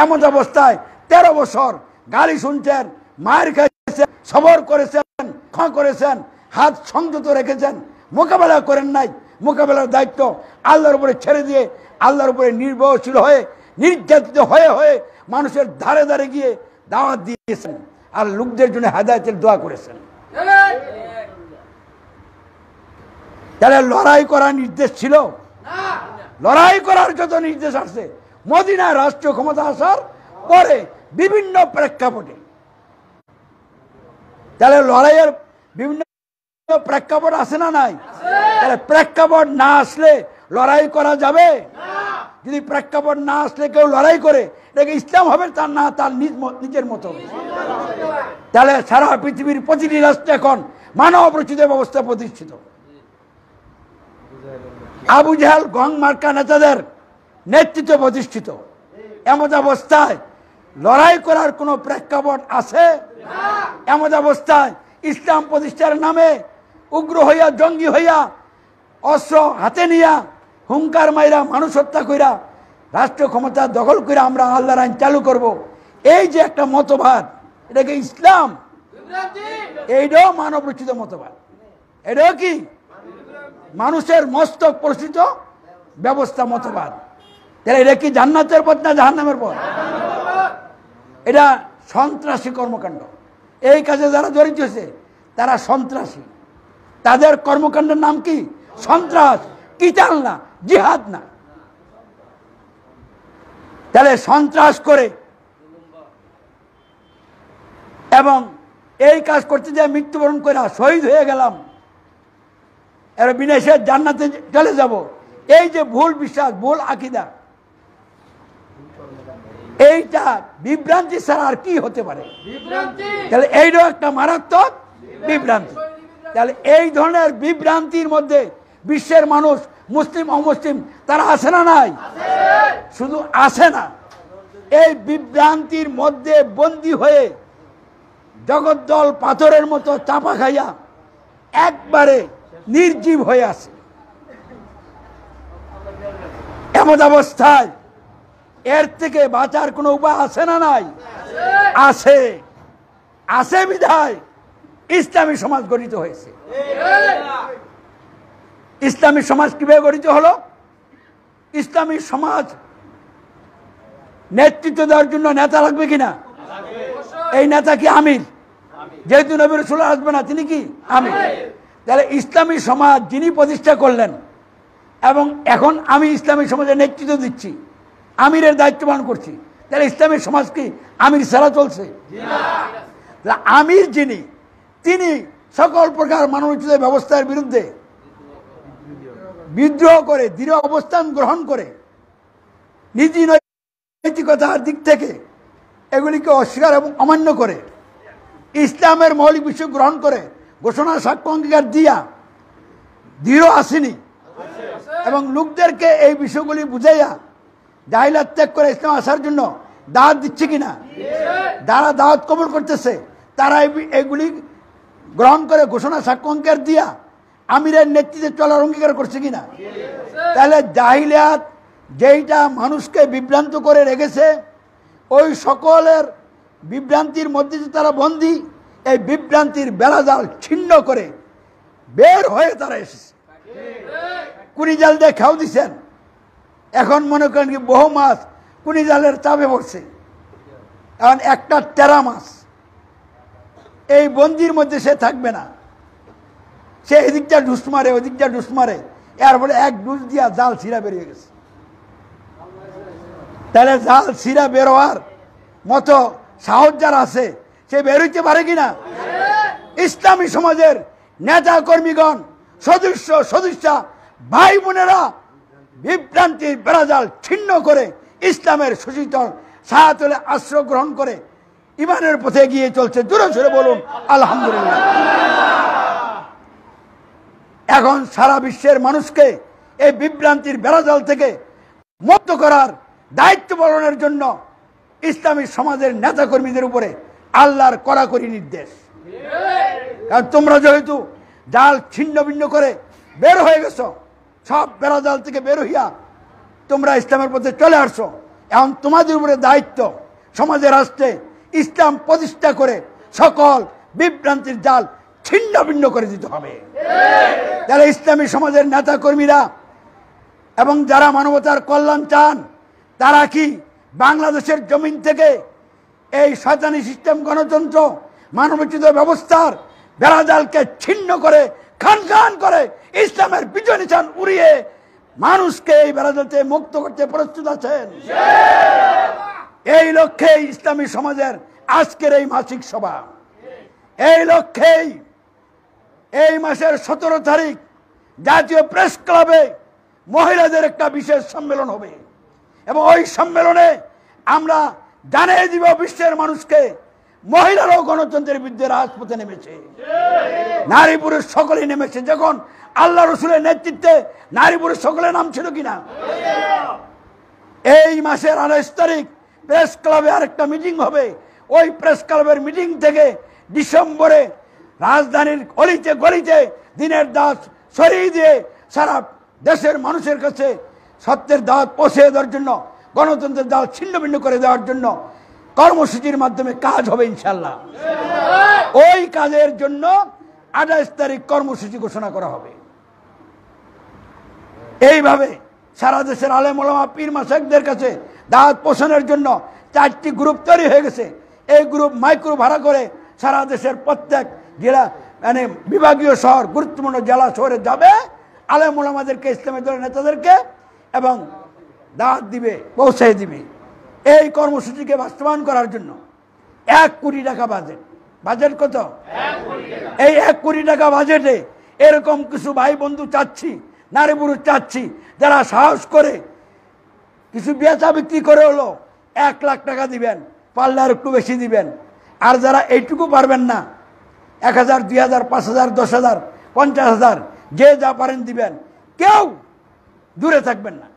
এমন অবস্থায় 13 বছর গালি শুনছেন, মায়ের খাইছেন, সবর করেছেন, ক্ষমা করেছেন, হাত সংযত রেখেছেন, মোকাবেলা করেন নাই। মোকাবেলার দায়িত্ব আল্লাহর উপরে ছেড়ে দিয়ে আল্লাহর উপরে নির্ভরশীল হয়ে নির্যাতিত হয়ে হয়ে মানুষের ধারে ধারে গিয়ে দাওয়াত দিয়েছেন আর লোকদের জন্য হেদায়েতের দোয়া করেছেন। তাহলে লড়াই করার নির্দেশ ছিল? লড়াই করার যত নির্দেশ আসছে মদিনায় রাষ্ট্রীয় ক্ষমতা আসার পরে বিভিন্ন প্রেক্ষাপটে। তাহলে লড়াইয়ের বিভিন্ন প্রেক্ষাপট আছে না নাই? তাহলে প্রেক্ষাপট না আসলে লড়াই করা যাবে? যদি প্রেক্ষাপট না আসলে কেউ লড়াই করে, এটাকে ইসলাম হবে তার না তার নিজের মতো? তাহলে সারা পৃথিবীর প্রতিটি রাষ্ট্রে এখন মানব রচিত ব্যবস্থা প্রতিষ্ঠিত। আবু জেহেল গং মার্কা নেতাদের নেতৃত্ব প্রতিষ্ঠিত। এমন অবস্থায় লড়াই করার কোন প্রেক্ষাপট আছে? এমন অবস্থায় ইসলাম প্রতিষ্ঠার নামে উগ্র হইয়া, জঙ্গি হইয়া, অস্ত্র হাতে নিয়া, হুঙ্কার মাইরা, মানুষ হত্যা কইরা, রাষ্ট্র ক্ষমতা দখল করে আমরা আল্লাহর আইন চালু করব, এই যে একটা মতবাদ, এটাকে ইসলাম? এইটাও মানব রচিত মতবাদ। এটাও কি মানুষের মস্তক প্রসিত ব্যবস্থা, মতবাদ। তাহলে এটা কি জান্নাতের পথ না জাহান্নামের পথ? এটা সন্ত্রাসী কর্মকাণ্ড। এই কাজে যারা জড়িত হয়েছে তারা সন্ত্রাসী। তাদের কর্মকাণ্ডের নাম কি? সন্ত্রাস, কিতাল না, জিহাদ না। তাহলে সন্ত্রাস করে এবং এই কাজ করতে যে মৃত্যুবরণ করে শহীদ হয়ে গেলাম, এর বিনাশে জান্নাতে চলে যাব, এই যে ভুল বিশ্বাস, ভুল আকীদা, এইটা বিভ্রান্তি ছাড়া আর কি হতে পারে? তাহলে এইটাও একটা মারাত্মক বিভ্রান্তি। তাহলে এই ধরনের বিভ্রান্তির মধ্যে বিশ্বের মানুষ, মুসলিম অমুসলিম, তারা আছে না নাই? শুধু আছে না, এই বিভ্রান্তির মধ্যে বন্দী হয়ে জগদ্দল পাথরের মতো চাপা খাইয়া একবারে নির্জীব হয়ে আছে। এমন অবস্থায় এর থেকে বাঁচার কোনো উপায় আছে না নাই? আছে। আছে বিধায় ইসলামী সমাজ গঠিত হয়েছে। ইসলামী সমাজ কিভাবে গঠিত হলো? ইসলামী সমাজ নেতৃত্ব দেওয়ার জন্য নেতা লাগবে কিনা? এই নেতা কি আমির? যেহেতু নবী রাসূল আসবে না, তিনি কি আমির? তাহলে ইসলামী সমাজ যিনি প্রতিষ্ঠা করলেন এবং এখন আমি ইসলামী সমাজের নেতৃত্ব দিচ্ছি, আমিরের দায়িত্ব পালন করছি, তাহলে ইসলামী সমাজ কি আমির ছাড়া চলছে? আমির যিনি, তিনি সকল প্রকার মানবরচিত ব্যবস্থার বিরুদ্ধে বিদ্রোহ করে, দৃঢ় অবস্থান গ্রহণ করে, নীতি নৈতিকতার দিক থেকে এগুলিকে অস্বীকার এবং অমান্য করে, ইসলামের মৌলিক বিষয় গ্রহণ করে, ঘোষণা, সাক্ষ্য, অঙ্গীকার দিয়া দৃঢ় আসেনি এবং লোকদেরকে এই বিষয়গুলি বুঝাইয়া জাহিলাত ত্যাগ করে ইসলাম আসার জন্য দাওয়াত দিচ্ছে কিনা? যারা দাওয়াত কবুল করতেছে তারা এগুলি গ্রহণ করে ঘোষণা, সাক্ষ্য, অঙ্গীকার দিয়া আমিরের নেতৃত্বে চলার অঙ্গীকার করছে কিনা? তাহলে জাহিলিয়াত যেইটা মানুষকে বিভ্রান্ত করে রেখেছে, ওই সকলের বিভ্রান্তির মধ্যে যে তারা বন্দী, এই বিভ্রান্তির বেড়াজাল ছিন্ন করে বের হয়ে তারা এসেছে। কুড়ি জাল দিয়ে খেয়াও দিচ্ছেন, এখন মনে করেন কি বহু মাছ কুনি জালের চাপে পড়ছে, এখন একটা টেরা মাছ এই বন্দির মধ্যে সে থাকবে না, সে এদিকটা ডুস মারে ওদিকটা ডুস মারে, এরপরে এক ডুস দিয়া জাল ছিঁড়া বেরিয়ে গেছে। তাহলে জাল ছিঁড়া বেরোয়ার মতো সাহস যার আছে সে বেরোইতে পারে কিনা? ইসলামী সমাজের নেতা কর্মীগণ, সদস্যা ভাই বোনেরা বিভ্রান্তির বেড়াজাল ছিন্ন করে ইসলামের সুশীতল ছায়াতলে আশ্রয় গ্রহণ করে ইমানের পথে গিয়ে চলছে। জোরে জোরে বলুন আলহামদুলিল্লাহ। এখন সারা বিশ্বের মানুষকে এই বিভ্রান্তির বেড়াজাল থেকে মুক্ত করার দায়িত্ব পালনের জন্য ইসলামী সমাজের নেতা কর্মীদের উপরে আল্লাহর কড়াকড়ি নির্দেশ। কারণ তোমরা যেহেতু জাল ছিন্ন ভিন্ন করে বের হয়ে গেছো, সব বেড়াজাল থেকে বের হইয়া তোমরা ইসলামের পথে চলে আসছো, এখন তোমাদের উপরে দায়িত্ব সমাজে রাষ্ট্রে ইসলাম প্রতিষ্ঠা করে সকল বিভ্রান্তির জাল ছিন্ন ভিন্ন করে দিতে হবে। যারা ইসলামী সমাজের নেতা কর্মীরা এবং যারা মানবতার কল্যাণ চান, তারা কি বাংলাদেশের জমিন থেকে এই শয়তানি সিস্টেম, গণতন্ত্র, মানবোচিত ব্যবস্থার বেড়াজালকে ছিন্ন করে খান খান করে ইসলামের বিজয় নিশান উড়িয়ে মানুষকে এই বেড়াজাল থেকে মুক্ত করতে প্রস্তুত আছেন? এই লক্ষ্যে ইসলামী সমাজের আজকের এই মাসিক সভা। এই লক্ষ্যেই এই মাসের 17 তারিখ জাতীয় প্রেস ক্লাবে মহিলাদের একটা বিশেষ সম্মেলন হবে এবং ওই সম্মেলনে আমরা জানিয়ে দিব বিশ্বের মানুষকে মহিলারাও গণতন্ত্রের বিরুদ্ধে রাজপথে নেমেছে, নারী পুরুষ সকলেই নেমেছে। যখন আল্লাহ রসুলের নেতৃত্বে নারী পুরুষ সকলে নাম ছিল কিনা? এই মাসের 28 তারিখ প্রেস ক্লাবে আরেকটা মিটিং হবে। ওই প্রেস ক্লাবের মিটিং থেকে ডিসেম্বরে রাজধানীর গলিতে গলিতে দিনের দাস সরিয়ে দিয়ে সারা দেশের মানুষের কাছে সত্যের দাওয়াত পৌঁছে দেওয়ার জন্য, গণতন্ত্রের দাওয়াত ছিন্ন ভিন্ন করে দেওয়ার জন্য কর্মসূচির মাধ্যমে কাজ হবে ইনশাল্লাহ। ওই কাজের জন্য 28 তারিখ কর্মসূচি ঘোষণা করা হবে। এইভাবে সারা দেশের আলেম ওলামা পীর মাশায়েখদের কাছে দাওয়াত পৌঁছানোর জন্য 4টি গ্রুপ তৈরি হয়ে গেছে। এই গ্রুপ মাইক্রো ভাড়া করে সারা দেশের প্রত্যেক জেলা, মানে বিভাগীয় শহর, গুরুত্বপূর্ণ জেলা শহরে যাবে, আলেম ওলামাদেরকে, ইসলামী দলের নেতাদেরকে এবং দাওয়াত দিবে, পৌঁছে দিবে। এই কর্মসূচিকে বাস্তবায়ন করার জন্য 1 কোটি টাকা বাজেট। বাজেট কত? এই 1 কোটি টাকা বাজেটে এরকম কিছু ভাই বন্ধু চাচ্ছি, নারী পুরুষ চাচ্ছি, যারা সাহস করে কিছু বেচা বিক্রি করে হলো 1 লাখ টাকা দিবেন, পারলে আর একটু বেশি দিবেন। আর যারা এইটুকু পারবেন না, 1000, 2000, 5000, 10,000, 50,000 যে যা পারেন দিবেন, কেউ দূরে থাকবেন না।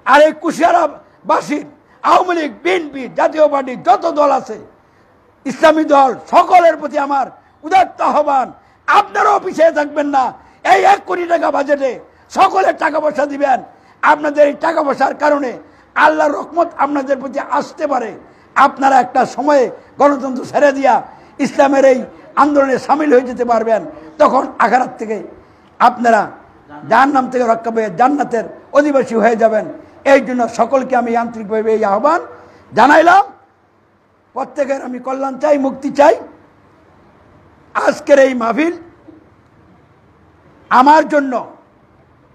আর এই কুশিয়ারাবাসীর আওয়ামী লীগ, বিএনপি, জাতীয় পার্টি যত দল আছে, ইসলামী দল, সকলের প্রতি আমার উদাত্ত আহ্বান, আপনারাও পিছিয়ে থাকবেন না। এই 1 কোটি টাকা বাজেটে সকলের টাকা পয়সা দিবেন। আপনাদের এই টাকা পয়সার কারণে আল্লাহর রহমত আপনাদের প্রতি আসতে পারে। আপনারা একটা সময়ে গণতন্ত্র ছেড়ে দিয়া ইসলামের এই আন্দোলনে সামিল হয়ে যেতে পারবেন। তখন আখিরাত থেকে আপনারা জাহান্নাম থেকে রক্ষা পেয়ে জান্নাতের অধিবাসী হয়ে যাবেন। এই জন্য সকলকে আমি আন্তরিকভাবে এই আহ্বান জানাইলাম। প্রত্যেকের আমি কল্যাণ চাই, মুক্তি চাই। আজকের এই মাহফিল আমার জন্য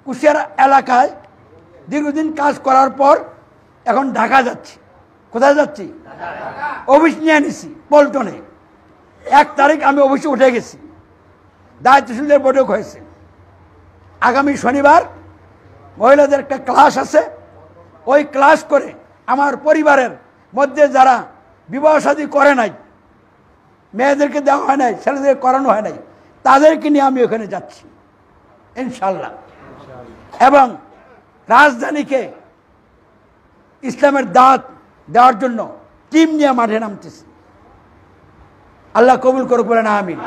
কুশিয়ারা এলাকায় দীর্ঘদিন কাজ করার পর এখন ঢাকা যাচ্ছি। কোথায় যাচ্ছি? অফিস নিয়ে নিছি পল্টনে। 1 তারিখ আমি অফিসে উঠে গেছি, দায়িত্বশীলদের বৈঠক হয়েছে। আগামী শনিবার মহিলাদের একটা ক্লাস আছে। ওই ক্লাস করে আমার পরিবারের মধ্যে যারা বিবাহ শাদী করে নাই, মেয়েদেরকে দেওয়া হয় নাই, ছেলেদের করানো হয় নাই, তাদেরকে নিয়ে আমি ওখানে যাচ্ছি ইনশাল্লাহ। এবং রাজধানীকে ইসলামের দাওয়াত দেওয়ার জন্য টিম নিয়ে মাঠে নামতেছি। আল্লাহ কবুল করুক, বলেন আমিন।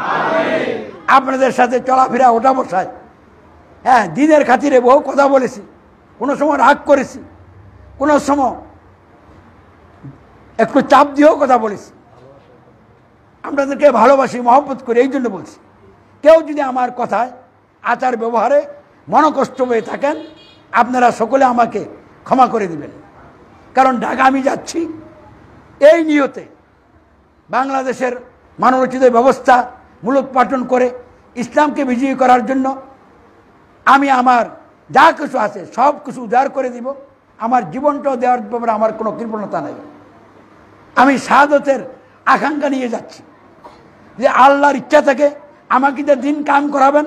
আপনাদের সাথে চলাফেরা, ওঠা বসায়, হ্যাঁ, দিনের খাতিরে বহু কথা বলেছি, কোনো সময় রাগ করেছি, কোনো সময় একটু চাপ দিয়েও কথা বলেছি। আপনাদেরকে ভালোবাসি, মহব্বত করি, এই জন্য বলছি। কেউ যদি আমার কথায়, আচার ব্যবহারে মনকষ্ট হয়ে থাকেন, আপনারা সকলে আমাকে ক্ষমা করে দিবেন। কারণ ঢাকা আমি যাচ্ছি এই নিয়তে বাংলাদেশের মানবরচিত ব্যবস্থা মূলোৎপাটন করে ইসলামকে বিজয়ী করার জন্য আমি আমার যা কিছু আছে সব কিছু উদার করে দিব। আমার জীবনটাও দেওয়ার ব্যাপারে আমার কোনো কৃপণতা নেই। আমি শাহাদতের আকাঙ্ক্ষা নিয়ে যাচ্ছি যে আল্লাহর ইচ্ছা থেকে আমাকে যে দিন কাম করাবেন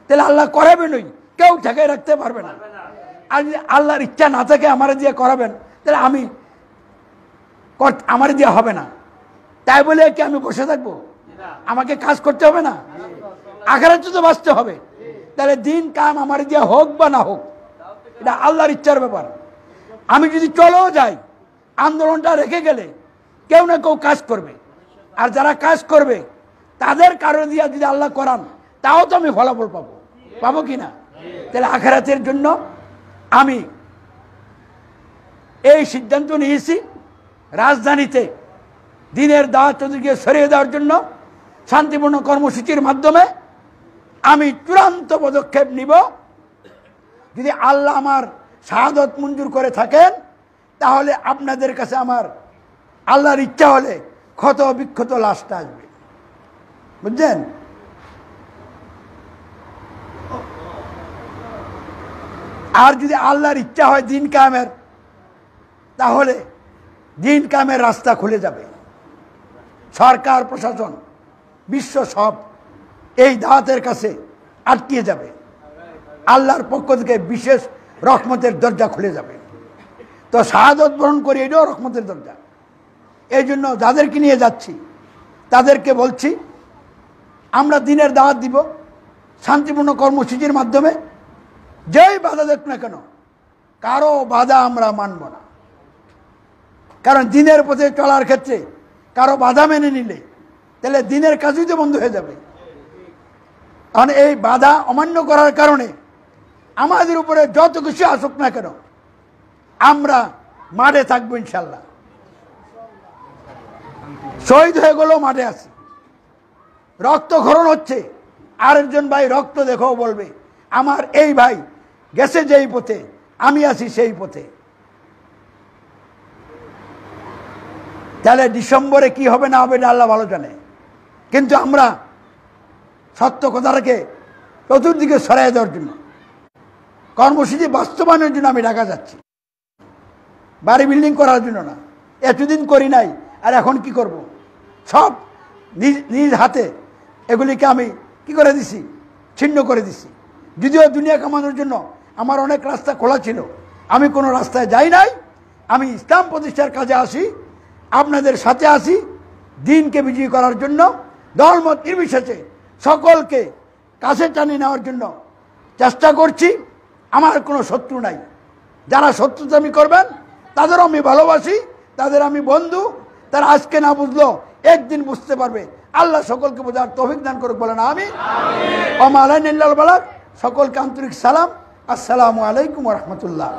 তাহলে আল্লাহ করাবেনই, কেউ ঠেকাই রাখতে পারবে না। আর যদি আল্লাহর ইচ্ছা না থাকে আমার দিয়ে করাবেন তাহলে আমার দিয়ে হবে না। তাই বলে কি আমি বসে থাকবো? আমাকে কাজ করতে হবে না? আখিরাতে তো বাঁচতে হবে। তাহলে দিন কাম আমার দিয়ে হোক বা না হোক, এটা আল্লাহর ইচ্ছার ব্যাপার। আমি যদি চলেও যাই, আন্দোলনটা রেখে গেলে কেউ না কেউ কাজ করবে, আর যারা কাজ করবে তাদের কারণে দিয়ে যদি আল্লাহ করান তাও তো আমি ফলাফল পাবো কি না? তাহলে আখিরাতের জন্য আমি এই সিদ্ধান্ত নিয়েছি, রাজধানীতে দিনের দাওয়াত চতুর্দিকে ছড়িয়ে দেওয়ার জন্য শান্তিপূর্ণ কর্মসূচির মাধ্যমে আমি চূড়ান্ত পদক্ষেপ নিব। যদি আল্লাহ আমার শাহাদত মঞ্জুর করে থাকেন তাহলে আপনাদের কাছে আমার আল্লাহর ইচ্ছা হলে ক্ষত বিক্ষত লাশটা আসবে, বুঝছেন? আর যদি আল্লাহর ইচ্ছা হয় দিন কায়েমের, তাহলে দিন কায়েমের রাস্তা খুলে যাবে। সরকার প্রশাসন বিশ্ব সব এই দাওয়াতের কাছে আটকিয়ে যাবে। আল্লাহর পক্ষ থেকে বিশেষ রহমতের দরজা খুলে যাবে। তো শাহাদত বরণ করি, এটাও রহমতের দরজা। এই জন্য যাদেরকে নিয়ে যাচ্ছি তাদেরকে বলছি আমরা দিনের দাওয়াত দিব শান্তিপূর্ণ কর্মসূচির মাধ্যমে। যেই বাধা দেখ না কেন, কারো বাধা আমরা মানব না। কারণ দিনের পথে চলার ক্ষেত্রে কারো বাধা মেনে নিলে তাহলে দিনের কাজই তো বন্ধ হয়ে যাবে। কারণ এই বাধা অমান্য করার কারণে আমাদের উপরে যত কিছু আসুক না কেন আমরা মাঠে থাকবো ইনশাল্লাহ। শহীদ হয়ে গেলেও মাঠে আছি, রক্তক্ষরণ হচ্ছে, আরেকজন ভাই রক্ত দেখেও বলবে আমার এই ভাই গেছে যেই পথে আমি আছি সেই পথে। তাহলে ডিসেম্বরে কি হবে না হবে আল্লাহ ভালো জানে। কিন্তু আমরা সত্য কথাটাকে চতুর্দিকে সরাই দেওয়ার জন্য কর্মসূচি বাস্তবায়নের জন্য আমি ঢাকা যাচ্ছি, বাড়ি বিল্ডিং করার জন্য না। এতদিন করি নাই, আর এখন কি করব? সব নিজ হাতে এগুলিকে আমি কি করে দিছি, ছিন্ন করে দিছি। যদিও দুনিয়া কামানোর জন্য আমার অনেক রাস্তা খোলা ছিল, আমি কোনো রাস্তায় যাই নাই। আমি ইসলাম প্রতিষ্ঠার কাজে আসি, আপনাদের সাথে আসি, দিনকে বিজয়ী করার জন্য দলমত নির্বিশেষে সকলকে কাছে টানি নেওয়ার জন্য চেষ্টা করছি। আমার কোনো শত্রু নাই। যারা শত্রুতামি করবেন তাদেরও আমি ভালোবাসি, তাদের আমি বন্ধু। তারা আজকে না বুঝলো একদিন বুঝতে পারবে। আল্লাহ সকলকে বোঝার তৌফিক দান করুক, বলেন আমিন। ওয়া মা আলাইনা ইল্লাল বালাগ। সকলকে আন্তরিক সালাম। আসসালামু আলাইকুম ওয়া রাহমাতুল্লাহ।